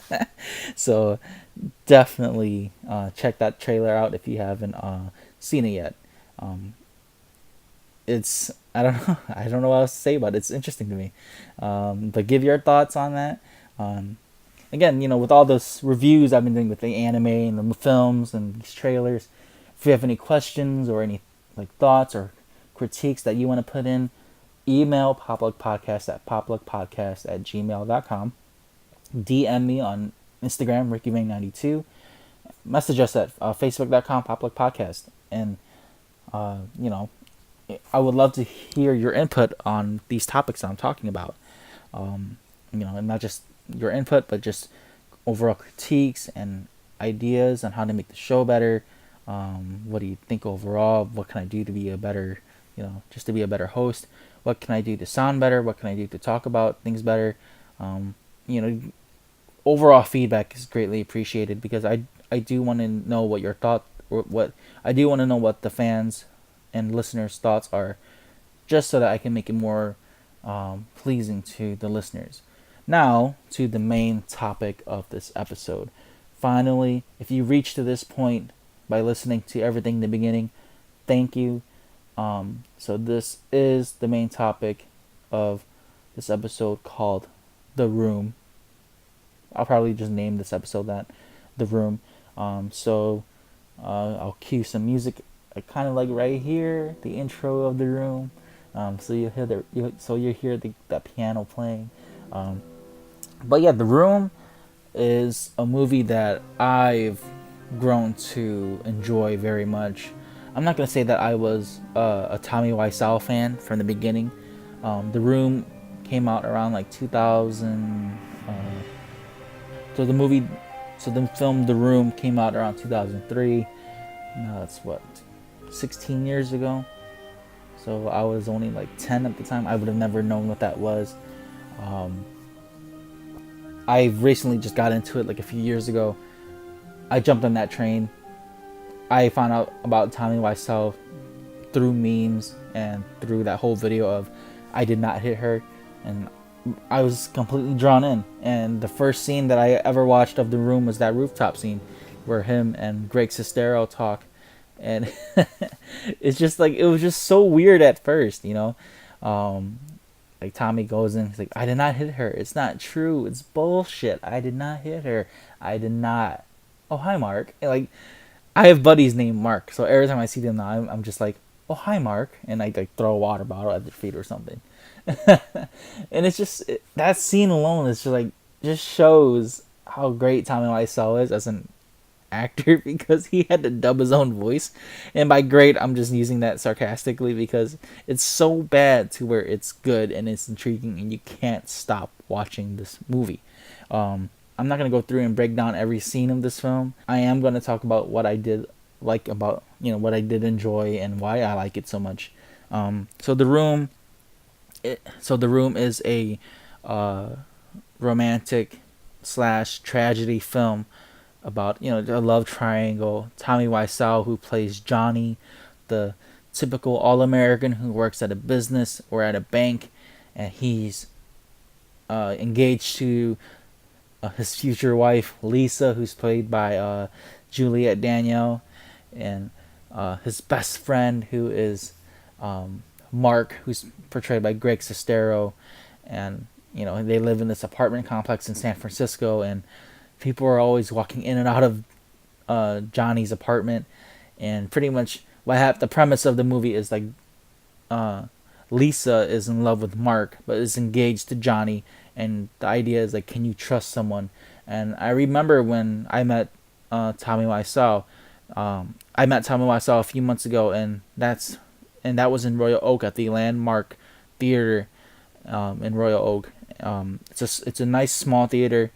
So definitely check that trailer out if you haven't seen it yet. It's, I don't know, I don't know what else to say about it. It's interesting to me. But give your thoughts on that. Again, with all those reviews I've been doing with the anime and the films and these trailers, if you have any questions or any like thoughts or critiques that you want to put in, email popluckpodcast@gmail.com. DM me on Instagram, RickyVang92. Message us at facebook.com, popluckpodcast. And, I would love to hear your input on these topics I'm talking about. And not just your input, but just overall critiques and ideas on how to make the show better. What do you think overall? What can I do to be a better, just to be a better host? What can I do to sound better? What can I do to talk about things better? Overall feedback is greatly appreciated because I do want to know what your thought, or what I do want to know what the fans and listeners' thoughts are, just so that I can make it more pleasing to the listeners. Now to the main topic of this episode. Finally, if you reached to this point by listening to everything in the beginning, thank you. So this is the main topic of this episode, called The Room. I'll probably just name this episode that, The Room. So I'll cue some music, kind of like right here, the intro of The Room. So you hear the piano playing. But yeah, The Room is a movie that I've grown to enjoy very much. I'm not gonna say that I was a Tommy Wiseau fan from the beginning. The Room came out around like 2000. The film The Room came out around 2003. Now that's 16 years ago. So I was only like 10 at the time. I would have never known what that was. I recently just got into it like a few years ago. I jumped on that train. I found out about Tommy Wiseau through memes and through that whole video of I Did Not Hit Her, and I was completely drawn in. And the first scene that I ever watched of The Room was that rooftop scene where him and Greg Sestero talk, and it's just like, it was just so weird at first, like Tommy goes in, he's like, I did not hit her, it's not true, it's bullshit, I did not hit her, I did not. Oh, hi Mark. And like, I have buddies named Mark, so every time I see them now, I'm just like, oh, hi Mark, and I like throw a water bottle at their feet or something. And it's just, that scene alone is just shows how great Tommy Wiseau is as an actor, because he had to dub his own voice. And by great, I'm just using that sarcastically, because it's so bad to where it's good and it's intriguing and you can't stop watching this movie. I'm not going to go through and break down every scene of this film. I am going to talk about what I did like about, what I did enjoy and why I like it so much. So The Room is a romantic / tragedy film about, a love triangle. Tommy Wiseau, who plays Johnny, the typical all-American who works at a business or at a bank, and he's engaged to his future wife, Lisa, who's played by Juliette Danielle, and his best friend, who is Mark, who's portrayed by Greg Sestero. And, they live in this apartment complex in San Francisco, and people are always walking in and out of Johnny's apartment, and pretty much the premise of the movie is like uh, Lisa is in love with Mark, but is engaged to Johnny, and the idea is like, can you trust someone? And I remember when I met Tommy Wiseau. I met Tommy Wiseau a few months ago, and that was in Royal Oak at the Landmark Theater in Royal Oak. It's a nice small theater.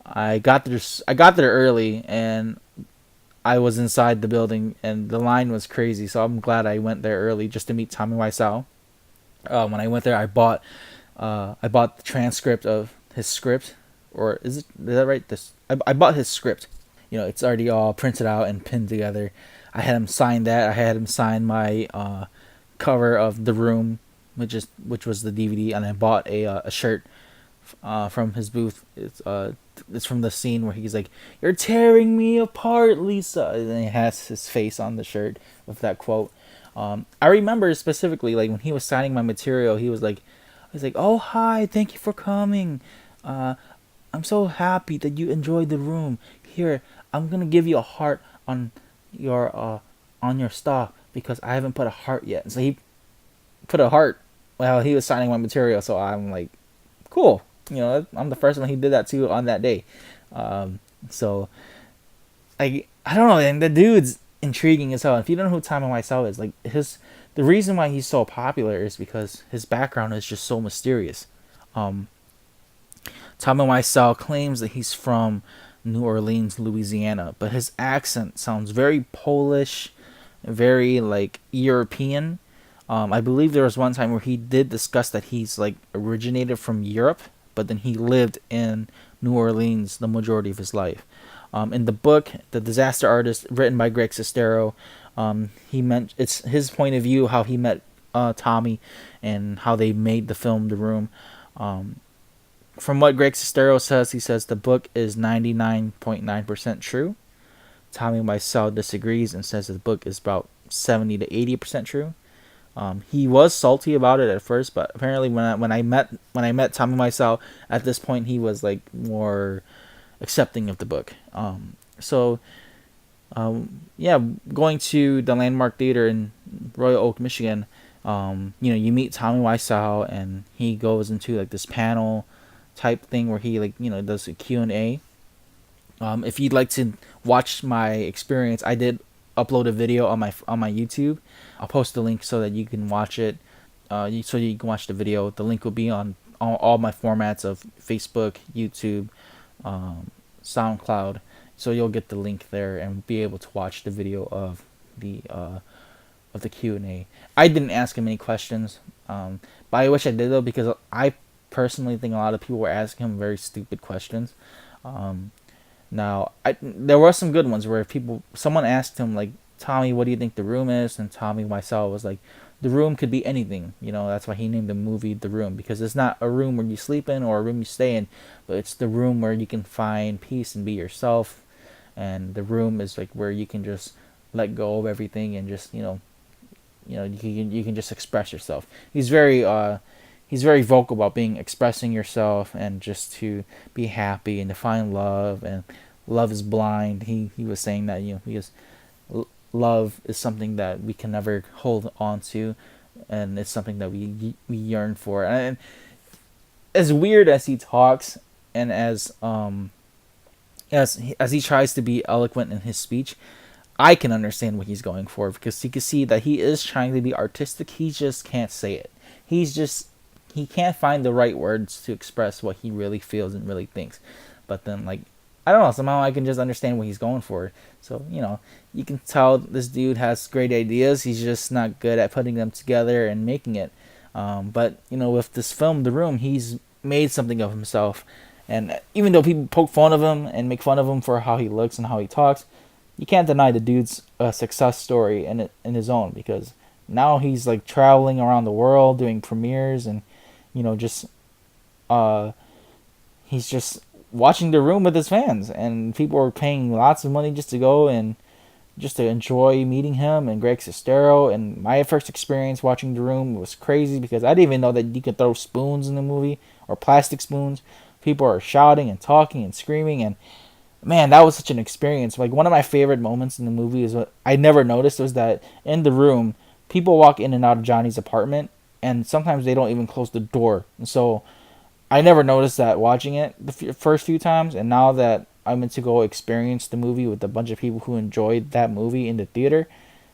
I got there early, and I was inside the building, and the line was crazy. So I'm glad I went there early just to meet Tommy Wiseau. When I went there, I bought the transcript of his script, or is that right? I bought his script. It's already all printed out and pinned together. I had him sign that. I had him sign my cover of The Room, which was the DVD, and I bought a shirt from his booth. It's from the scene where he's like, "You're tearing me apart, Lisa," and he has his face on the shirt with that quote. I remember specifically, like when he was signing my material, he's like, "Oh hi, thank you for coming. I'm so happy that you enjoyed The Room. Here, I'm gonna give you a heart on your stuff because I haven't put a heart yet." And so he put a heart while he was signing my material. So I'm like, cool. I'm the first one he did that to on that day. So I don't know, and the dude's intriguing as hell. If you don't know who Tommy Wiseau is, like the reason why he's so popular is because his background is just so mysterious. Um, Tommy Wiseau claims that he's from New Orleans, Louisiana, but his accent sounds very Polish, very like European. I believe there was one time where he did discuss that he's like originated from Europe, but then he lived in New Orleans the majority of his life. In the book, The Disaster Artist, written by Greg Sestero, it's his point of view how he met Tommy and how they made the film The Room. From what Greg Sestero says, he says the book is 99.9% true. Tommy Wiseau disagrees and says the book is about 70 to 80% true. He was salty about it at first, but apparently when I met Tommy Wiseau at this point, he was like more accepting of the book. Yeah, going to the Landmark Theater in Royal Oak, Michigan. You meet Tommy Wiseau, and he goes into like this panel type thing where he does a Q&A. If you'd like to watch my experience, I did upload a video on my YouTube. I'll post the link so that you can watch it. So you can watch the video. The link will be on all my formats of Facebook, YouTube, SoundCloud. So you'll get the link there and be able to watch the video of the Q&A. I didn't ask him any questions, but I wish I did though, because I personally think a lot of people were asking him very stupid questions. There were some good ones where someone asked him like, "Tommy, what do you think The Room is?" And Tommy Wiseau was like, "The Room could be anything." That's why he named the movie The Room, because it's not a room where you sleep in or a room you stay in, but it's the room where you can find peace and be yourself. And the room is like where you can just let go of everything and just you can just express yourself. He's very vocal about expressing yourself and just to be happy and to find love, and love is blind. He was saying that because love is something that we can never hold on to, and it's something that we yearn for. And as weird as he talks, and as he tries to be eloquent in his speech, I can understand what he's going for, because you can see that he is trying to be artistic. He just can't say it. He can't find the right words to express what he really feels and really thinks. But then, I don't know, somehow I can just understand what he's going for. So, you can tell this dude has great ideas. He's just not good at putting them together and making it. But, with this film, The Room, he's made something of himself. And even though people poke fun of him and make fun of him for how he looks and how he talks, you can't deny the dude's success story in his own, because now he's traveling around the world doing premieres, and he's just watching The Room with his fans, and people are paying lots of money just to go and just to enjoy meeting him and Greg Sestero. And my first experience watching The Room was crazy, because I didn't even know that you could throw spoons in the movie, or plastic spoons. People are shouting and talking and screaming, and man, that was such an experience. Like one of my favorite moments in the movie is what I never noticed was that in the room, people walk in and out of Johnny's apartment, and sometimes they don't even close the door. And so I never noticed that watching it the first few times, and now that I'm in to go experience the movie with a bunch of people who enjoyed that movie in the theater,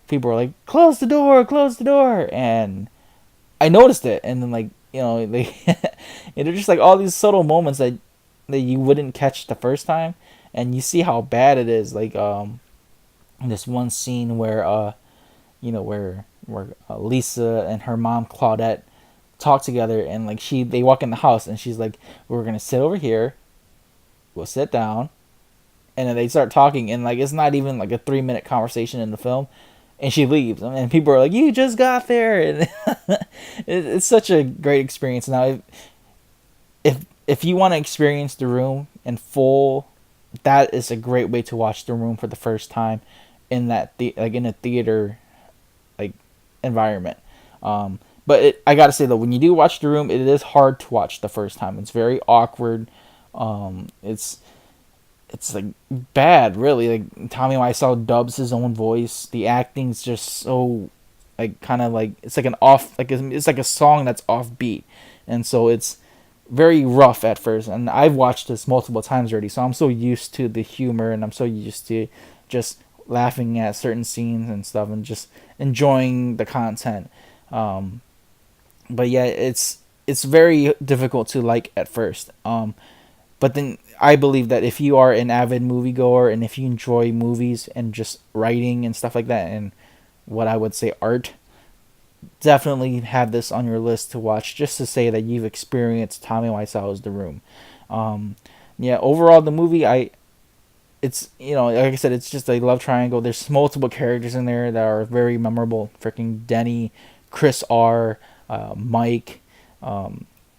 people are like, close the door," and I noticed it, and then like they, and they're just like all these subtle moments that you wouldn't catch the first time, and you see how bad it is. Like this one scene where Lisa and her mom Claudette talk together, and like they walk in the house, and she's like, "We're gonna sit over here, we'll sit down," and then they start talking, and like it's not even like a 3 minute conversation in the film, and she leaves, and people are like, "You just got there," and it's such a great experience. Now, if you want to experience The Room in full, that is a great way to watch The Room for the first time in like in a theater like environment. But I gotta say though, when you do watch The Room, it is hard to watch the first time. It's very awkward. It's like bad, really. Like Tommy Wiseau dubs his own voice. The acting's just so like kind of like it's like an off like it's like a song that's offbeat, and so it's very rough at first. And I've watched this multiple times already, so I'm so used to the humor, and I'm so used to just laughing at certain scenes and stuff, and just enjoying the content. But yeah, it's very difficult to like at first. But then I believe that if you are an avid moviegoer and if you enjoy movies and just writing and stuff like that, and what I would say art, definitely have this on your list to watch, just to say that you've experienced Tommy Wiseau's The Room. Yeah, overall the movie, it's like I said, it's just a love triangle. There's multiple characters in there that are very memorable. Freaking Denny, Chris R, Mike,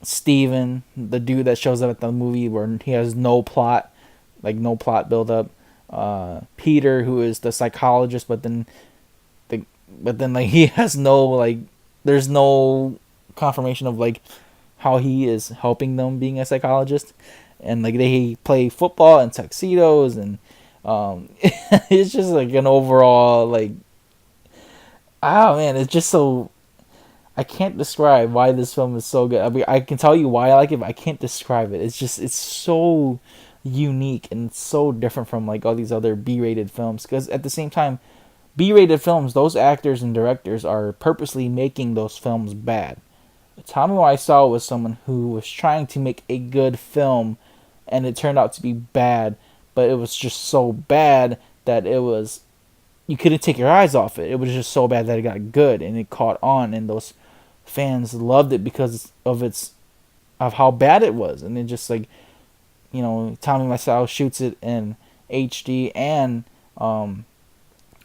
Steven, the dude that shows up at the movie where he has no plot, like no plot build up. Peter, who is the psychologist, but then like he has no like, there's no confirmation of like how he is helping them being a psychologist, and like they play football in tuxedos, and it's just like an overall like, oh man, it's just so, I can't describe why this film is so good. I mean, I can tell you why I like it, but I can't describe it. It's so unique and it's so different from like all these other B-rated films. Because at the same time, B-rated films, those actors and directors are purposely making those films bad. Tommy Wiseau was someone who was trying to make a good film, and it turned out to be bad. But it was just so bad that you couldn't take your eyes off it. It was just so bad that it got good and it caught on, and those fans loved it because of how bad it was. And then just like, Tommy Wiseau shoots it in HD and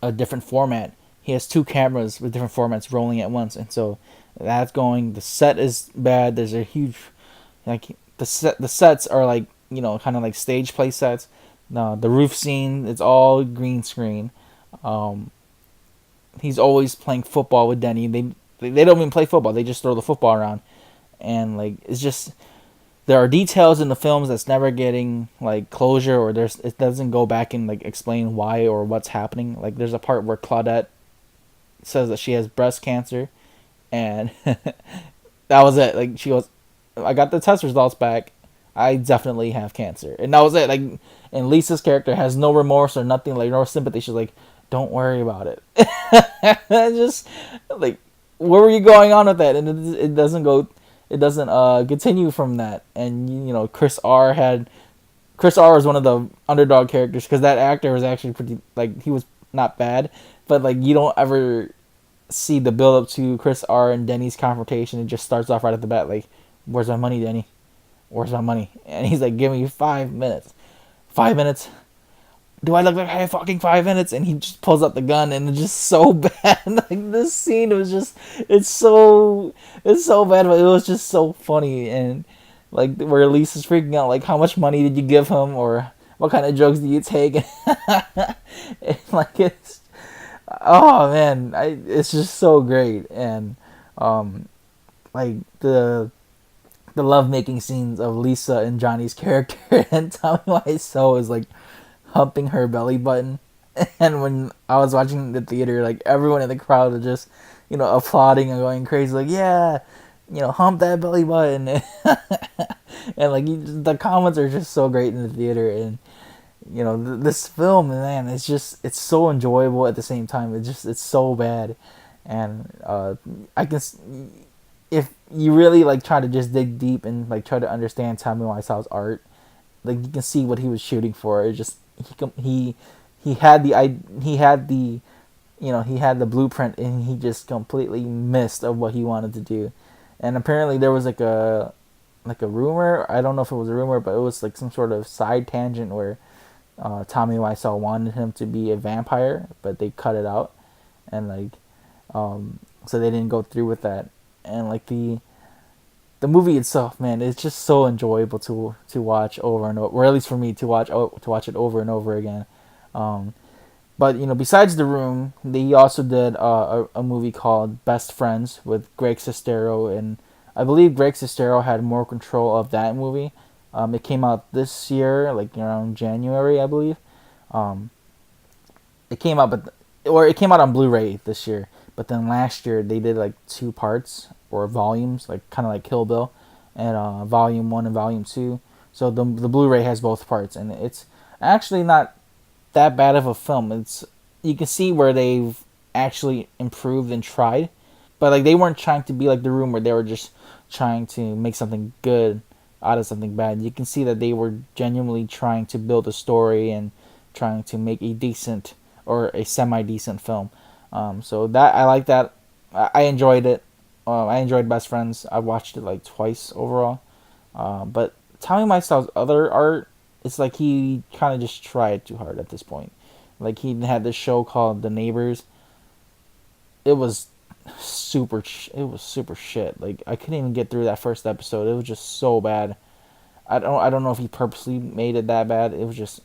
a different format. He has two cameras with different formats rolling at once, and so that's going. The set is bad. There's a huge, like the sets are like kind of like stage play sets. No, the roof scene, it's all green screen. He's always playing football with Denny. They don't even play football. They just throw the football around, and like it's just, there are details in the films that's never getting like closure, or it doesn't go back and like explain why or what's happening. Like there's a part where Claudette says that she has breast cancer, and that was it. Like she goes, "I got the test results back. I definitely have cancer," and that was it. Like, and Lisa's character has no remorse or nothing, like no sympathy. She's like, "Don't worry about it." Just like, where were you going on with that? And it doesn't go. It doesn't continue from that. And Chris R was one of the underdog characters, because that actor was actually pretty, like, he was not bad, but like you don't ever see the build up to Chris R and Denny's confrontation. It just starts off right at the bat like, "Where's my money, Denny? Where's my money?" And he's like, "Give me 5 minutes. 5 minutes? Do I look like I have fucking 5 minutes?" And he just pulls out the gun, and it's just so bad. Like this scene was just, it's so bad, but it was just so funny. And like where Lisa's freaking out, like, "How much money did you give him, or what kind of drugs do you take?" And like it's, oh man, it's just so great. And like the lovemaking scenes of Lisa and Johnny's character and Tommy Wiseau is like humping her belly button. And when I was watching the theater, like everyone in the crowd was just, applauding and going crazy, like, yeah, hump that belly button. And like the comments are just so great in the theater, and this film, man, it's so enjoyable at the same time. It's so bad, and I can if you really like try to just dig deep and like try to understand Tommy Wiseau's art, like you can see what he was shooting for. It just he had the he had the blueprint, and he just completely missed of what he wanted to do. And apparently there was like a rumor. I don't know if it was a rumor, but it was like some sort of side tangent where Tommy Wiseau wanted him to be a vampire, but they cut it out, and like so they didn't go through with that. And like the movie itself, man, it's just so enjoyable to watch over and over, or at least for me to watch it over and over again. Um, but besides The Room, they also did a movie called Best Friends with Greg Sestero, and I believe Greg Sestero had more control of that movie. It came out this year, like around January, I believe. Um, it came out, it came out on Blu-ray this year. But then last year they did like two parts or volumes, like kind of like Kill Bill, and Volume 1 and Volume 2. So the Blu-ray has both parts, and it's actually not that bad of a film. You can see where they've actually improved and tried, but like they weren't trying to be like The Room, where they were just trying to make something good out of something bad. You can see that they were genuinely trying to build a story and trying to make a decent or a semi-decent film. So that I like that. I enjoyed it. I enjoyed Best Friends. I watched it like twice overall. But Tommy Wiseau's other art, it's like he kind of just tried too hard at this point. Like he had this show called The Neighbors. It was super shit. Like I couldn't even get through that first episode. It was just so bad. I don't know if he purposely made it that bad. It was just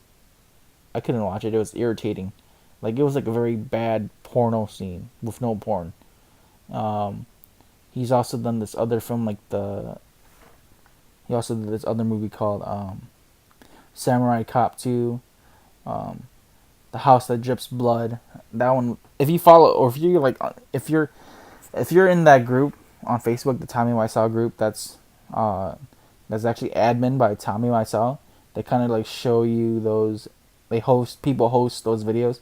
I couldn't watch it. It was irritating. Like it was like a very bad porno scene with no porn. Um, he's also done this other film he also did this other movie called Samurai Cop 2, um, The House That Drips Blood. That one, if you follow, or if you're like, if you're in that group on Facebook, the Tommy Wiseau group, that's actually admin by Tommy Wiseau. They kind of like show you those. People host those videos,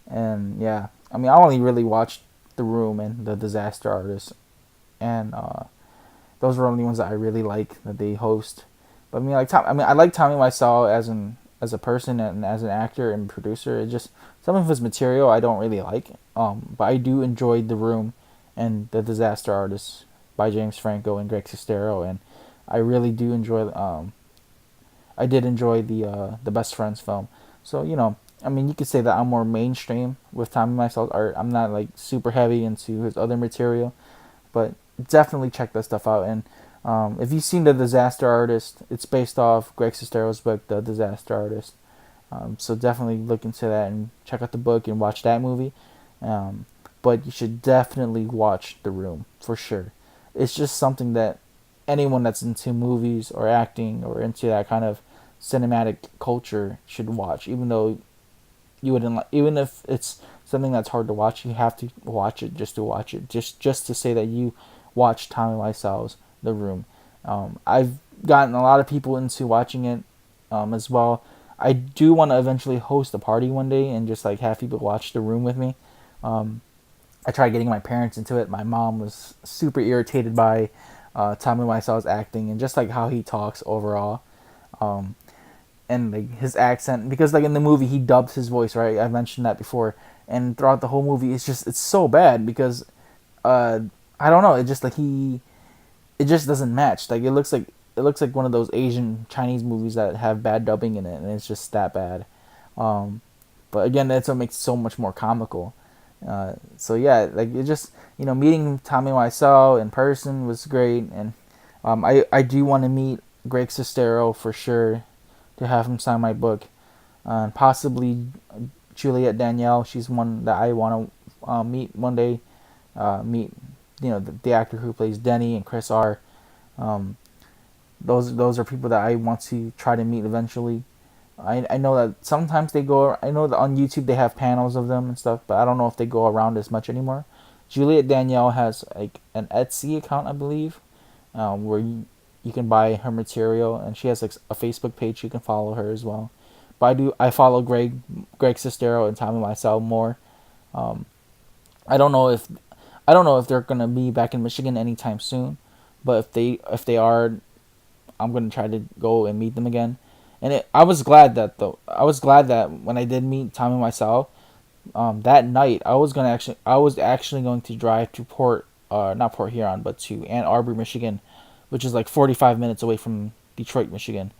and yeah, I mean, I only really watched The Room and The Disaster Artist, and those are the only ones that I really like that they host. But I like Tommy Wiseau as a person and as an actor and producer. It just some of his material I don't really like. But I do enjoy The Room and The Disaster Artist by James Franco and Greg Sestero, and I really do enjoy. I did enjoy the Best Friends film. So I mean, you could say that I'm more mainstream with Tommy Wiseau's art. I'm not like super heavy into his other material, but definitely check that stuff out. And if you've seen The Disaster Artist, it's based off Greg Sestero's book, The Disaster Artist. So definitely look into that and check out the book and watch that movie. But you should definitely watch The Room for sure. It's just something that anyone that's into movies or acting or into that kind of cinematic culture should watch. Even though you wouldn't, even if it's something that's hard to watch, you have to watch it just to watch it, just to say that you watched Tommy Wiseau's The Room. I've gotten a lot of people into watching it as well. I do want to eventually host a party one day and just like have people watch The Room with me. I tried getting my parents into it. My mom was super irritated by Tommy Wiseau's acting and just like how he talks overall. And like his accent, because like in the movie he dubs his voice, right? I mentioned that before, and throughout the whole movie it's so bad because I don't know, it just like it just doesn't match. Like it looks like one of those Asian Chinese movies that have bad dubbing in it, and it's just that bad. But again, that's what makes it so much more comical. So yeah, like it just meeting Tommy Wiseau in person was great, and I do want to meet Greg Sestero for sure, to have him sign my book, and possibly Juliette Danielle. She's one that I want to meet one day. Meet the actor who plays Denny and Chris R. Those are people that I want to try to meet eventually. I know that sometimes they go. I know that on YouTube they have panels of them and stuff, but I don't know if they go around as much anymore. Juliet Danielle has like an Etsy account, I believe, where you can buy her material, and she has like a Facebook page. You can follow her as well. But I follow Greg Sestero and Tommy Wiseau more. Um, I don't know if I don't know if they're gonna be back in Michigan anytime soon, but if they are, I'm gonna try to go and meet them again. And I was glad that though. I was glad that when I did meet Tommy myself, that night I was actually going to drive to not Port Huron, but to Ann Arbor, Michigan, which is like 45 minutes away from Detroit, Michigan.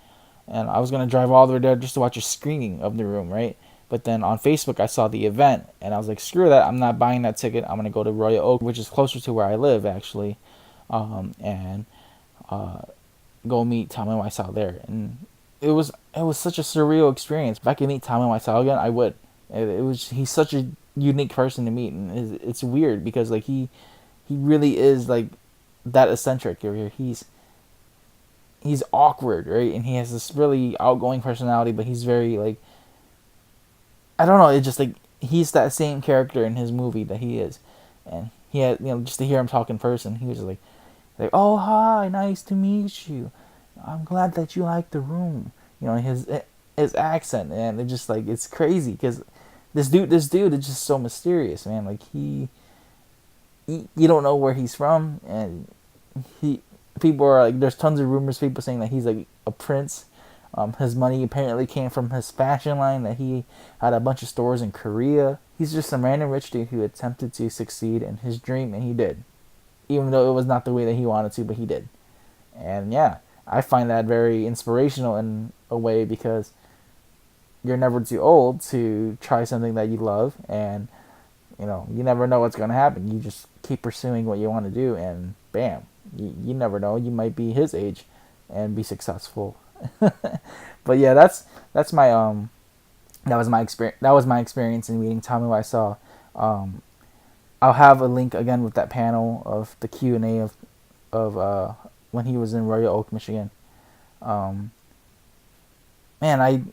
And I was gonna drive all the way there just to watch a screening of The Room, right? But then on Facebook I saw the event, and I was like, screw that! I'm not buying that ticket. I'm gonna go to Royal Oak, which is closer to where I live actually, and uh, go meet Tommy Wiseau there. And it was such a surreal experience. If I could meet Tommy Wiseau again, I would. He's such a unique person to meet, and it's weird because like he really is like that eccentric. He's awkward, right? And he has this really outgoing personality, but he's very like, I don't know. It's just like he's that same character in his movie that he is, and he had just to hear him talk in person, he was like, oh hi, nice to meet you. I'm glad that you like The Room. His accent, and it's just like it's crazy because this dude is just so mysterious, man. Like you don't know where he's from, and he people are like, there's tons of rumors, people saying that he's like a prince. His money apparently came from his fashion line, that he had a bunch of stores in Korea. He's just some random rich dude who attempted to succeed in his dream, and he did. Even though it was not the way that he wanted to, but he did. And yeah, I find that very inspirational in a way because you're never too old to try something that you love, and you never know what's going to happen. You just keep pursuing what you want to do, and bam, you never know, you might be his age and be successful. But yeah, that's my that was my experience in meeting Tommy Wiseau. I'll have a link again with that panel of the Q&A of when he was in Royal Oak, Michigan. um Man,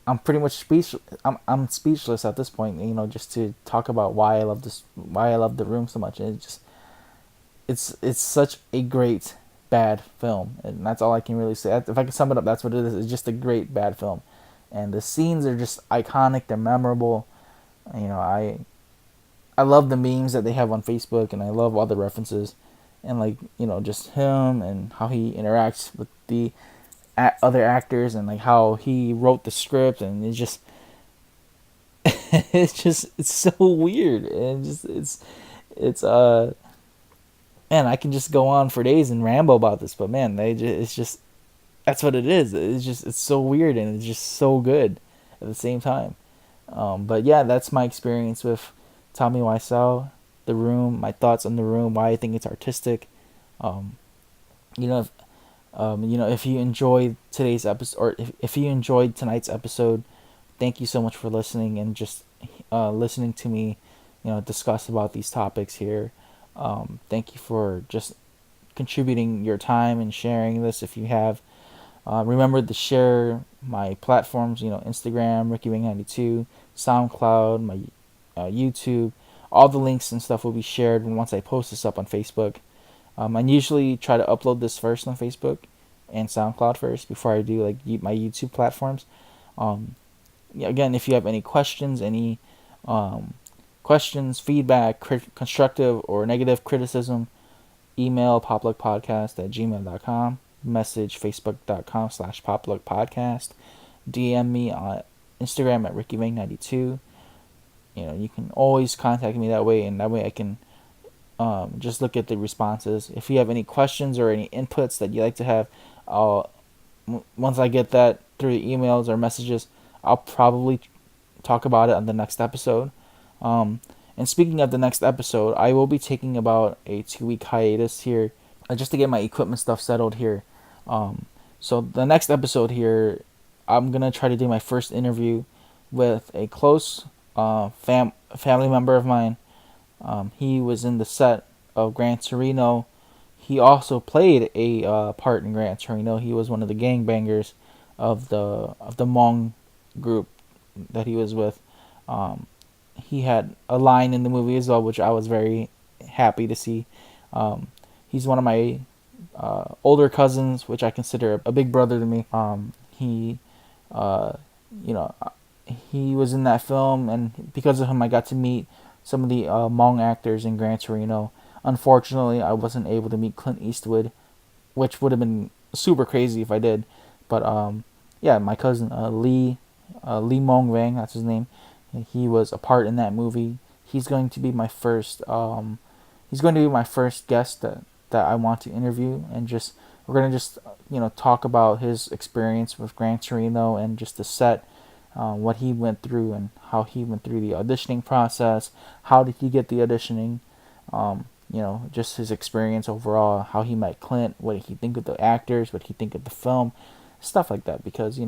I'm pretty much speechless. I'm speechless at this point, just to talk about why I love The Room so much. And it's such a great bad film, and that's all I can really say. If I could sum it up, that's what it is. It's just a great bad film, and the scenes are just iconic. They're memorable. I love the memes that they have on Facebook, and I love all the references, and like just him and how he interacts with the other actors, and like how he wrote the script, and it's just it's so weird, and just it's man, I can just go on for days and ramble about this, but man, it's just that's what it is. It's so weird, and it's just so good at the same time. But yeah, that's my experience with Tommy Wiseau, The Room, my thoughts on The Room, why I think it's artistic. Um, you know, if, if you enjoyed today's episode, or if you enjoyed tonight's episode, thank you so much for listening and just listening to me, discuss about these topics here. Thank you for just contributing your time and sharing this if you have. Remember to share my platforms, Instagram, RickyWing92, SoundCloud, my YouTube. All the links and stuff will be shared once I post this up on Facebook. I usually try to upload this first on Facebook and SoundCloud first before I do like my YouTube platforms. Yeah, again, if you have any questions, feedback, constructive or negative criticism, email poplookpodcast@gmail.com, message facebook.com/poplookpodcast, DM me on Instagram at RickyVang92. You can always contact me that way, and that way I can just look at the responses. If you have any questions or any inputs that you like to have, once I get that through the emails or messages, I'll probably talk about it on the next episode. And speaking of the next episode, I will be taking about a 2-week hiatus here, just to get my equipment stuff settled here. So the next episode here, I'm gonna try to do my first interview with a close family member of mine. He was in the set of Gran Torino. He also played a part in Gran Torino. He was one of the gangbangers of the Hmong group that he was with. Um, he had a line in the movie as well, which I was very happy to see. He's one of my older cousins, which I consider a big brother to me. He, uh, you know, he was in that film, and because of him, I got to meet some of the Hmong actors in Gran Torino. Unfortunately, I wasn't able to meet Clint Eastwood, which would have been super crazy if I did. But yeah, my cousin Lee Mong Wang, that's his name. He was a part in that movie. He's going to be my first. He's going to be my first guest that I want to interview, and just we're gonna just talk about his experience with Gran Torino and just the set, what he went through and how he went through the auditioning process. How did he get the auditioning? Just his experience overall, how he met Clint, what did he think of the actors, what did he think of the film, stuff like that. Because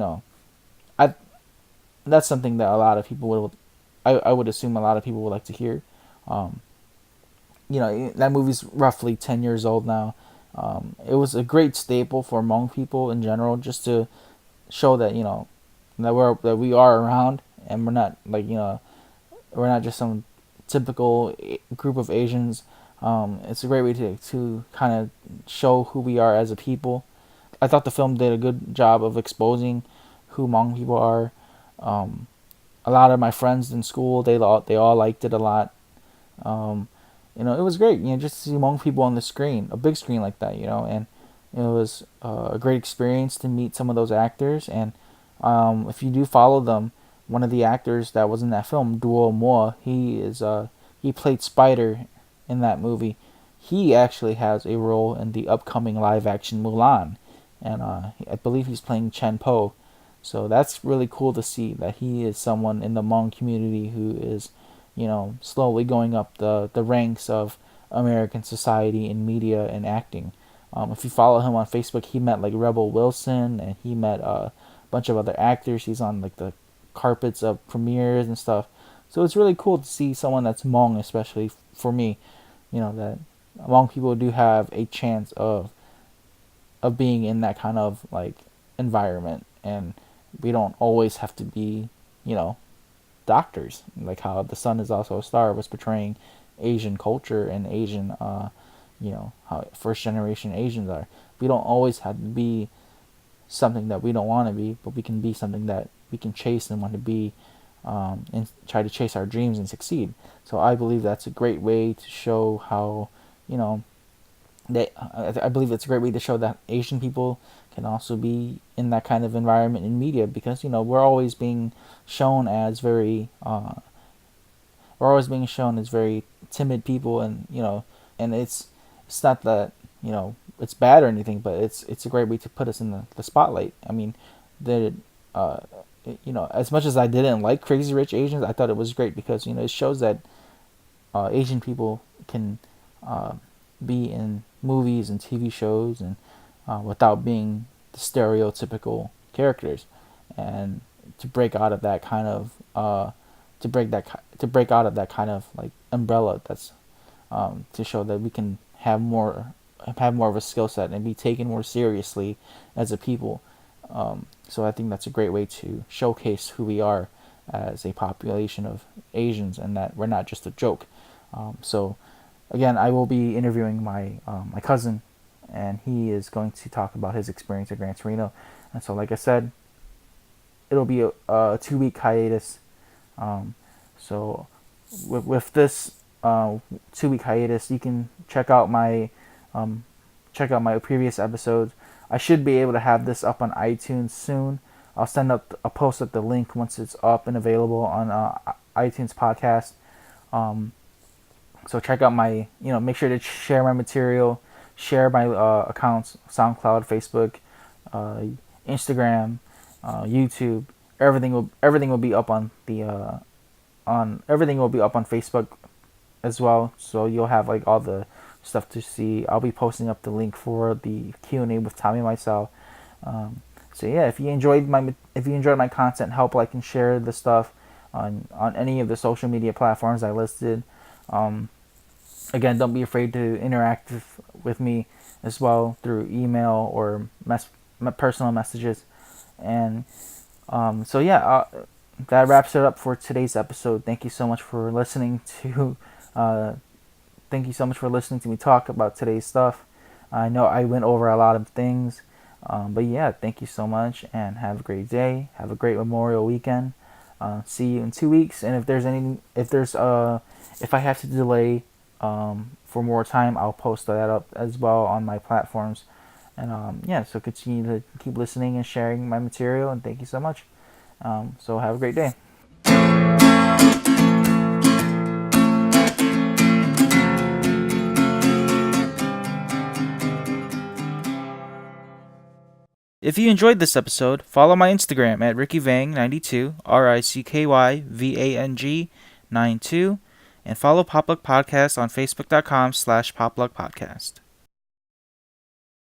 I that's something that a lot of people would, I would assume a lot of people would like to hear. Um, that movie's roughly 10 years old now. It was a great staple for Hmong people in general, just to show that that we are around, and we're not we're not just some typical group of Asians. It's a great way to kind of show who we are as a people. I thought the film did a good job of exposing who Hmong people are. Um, a lot of my friends in school, they all liked it a lot. Um, it was great. Just to see Hmong people on the screen, a big screen like that. And it was a great experience to meet some of those actors. And if you do follow them, one of the actors that was in that film, Duo Mo, he played Spider in that movie. He actually has a role in the upcoming live action Mulan, and I believe he's playing Chen Po. So that's really cool to see that he is someone in the Hmong community who is, slowly going up the ranks of American society in media and acting. If you follow him on Facebook, he met like Rebel Wilson, and he met a bunch of other actors. He's on like the carpets of premieres and stuff. So it's really cool to see someone that's Hmong, especially for me. That Hmong people do have a chance of being in that kind of like environment, and we don't always have to be, doctors. Like how The Sun Is Also a Star was portraying Asian culture and Asian, how first generation Asians are. We don't always have to be something that we don't want to be, but we can be something that we can chase and want to be, and try to chase our dreams and succeed. So I believe that's a great way to show how, I believe it's a great way to show that Asian people can also be in that kind of environment in media, because we're always being shown as very timid people, and it's not that it's bad or anything, but it's a great way to put us in the spotlight. I mean, the uh, as much as I didn't like Crazy Rich Asians, I thought it was great because it shows that Asian people can be in movies and TV shows, and without being the stereotypical characters, and to break out of that kind of to break out of that kind of like umbrella, that's to show that we can have more of a skill set and be taken more seriously as a people. So I think that's a great way to showcase who we are as a population of Asians, and that we're not just a joke. So again, I will be interviewing my cousin, and he is going to talk about his experience at Gran Torino. And so, like I said, it'll be a 2 week hiatus. So with this 2 week hiatus, you can check out my previous episodes. I should be able to have this up on iTunes soon. I'll post up the link once it's up and available on iTunes podcast. So check out make sure to share my material, share my accounts, SoundCloud, Facebook, Instagram, YouTube. Everything will be up on everything will be up on Facebook as well. So you'll have like all the stuff to see. I'll be posting up the link for the Q&A with Tommy Wiseau. So yeah, if you enjoyed my content, help like and share the stuff on any of the social media platforms I listed. Again, don't be afraid to interact with me as well through email or personal messages. And so yeah, that wraps it up for today's episode. Thank you so much for listening to. Thank you so much for listening to me talk about today's stuff. I know I went over a lot of things, but yeah, thank you so much, and have a great day. Have a great Memorial weekend. See you in 2 weeks, and if I have to delay for more time, I'll post that up as well on my platforms. And yeah, so continue to keep listening and sharing my material, and thank you so much. So have a great day. If you enjoyed this episode, follow my Instagram at RickyVang92, RICKYVANG 92, and follow Popluck Podcast on Facebook.com/PopluckPodcast.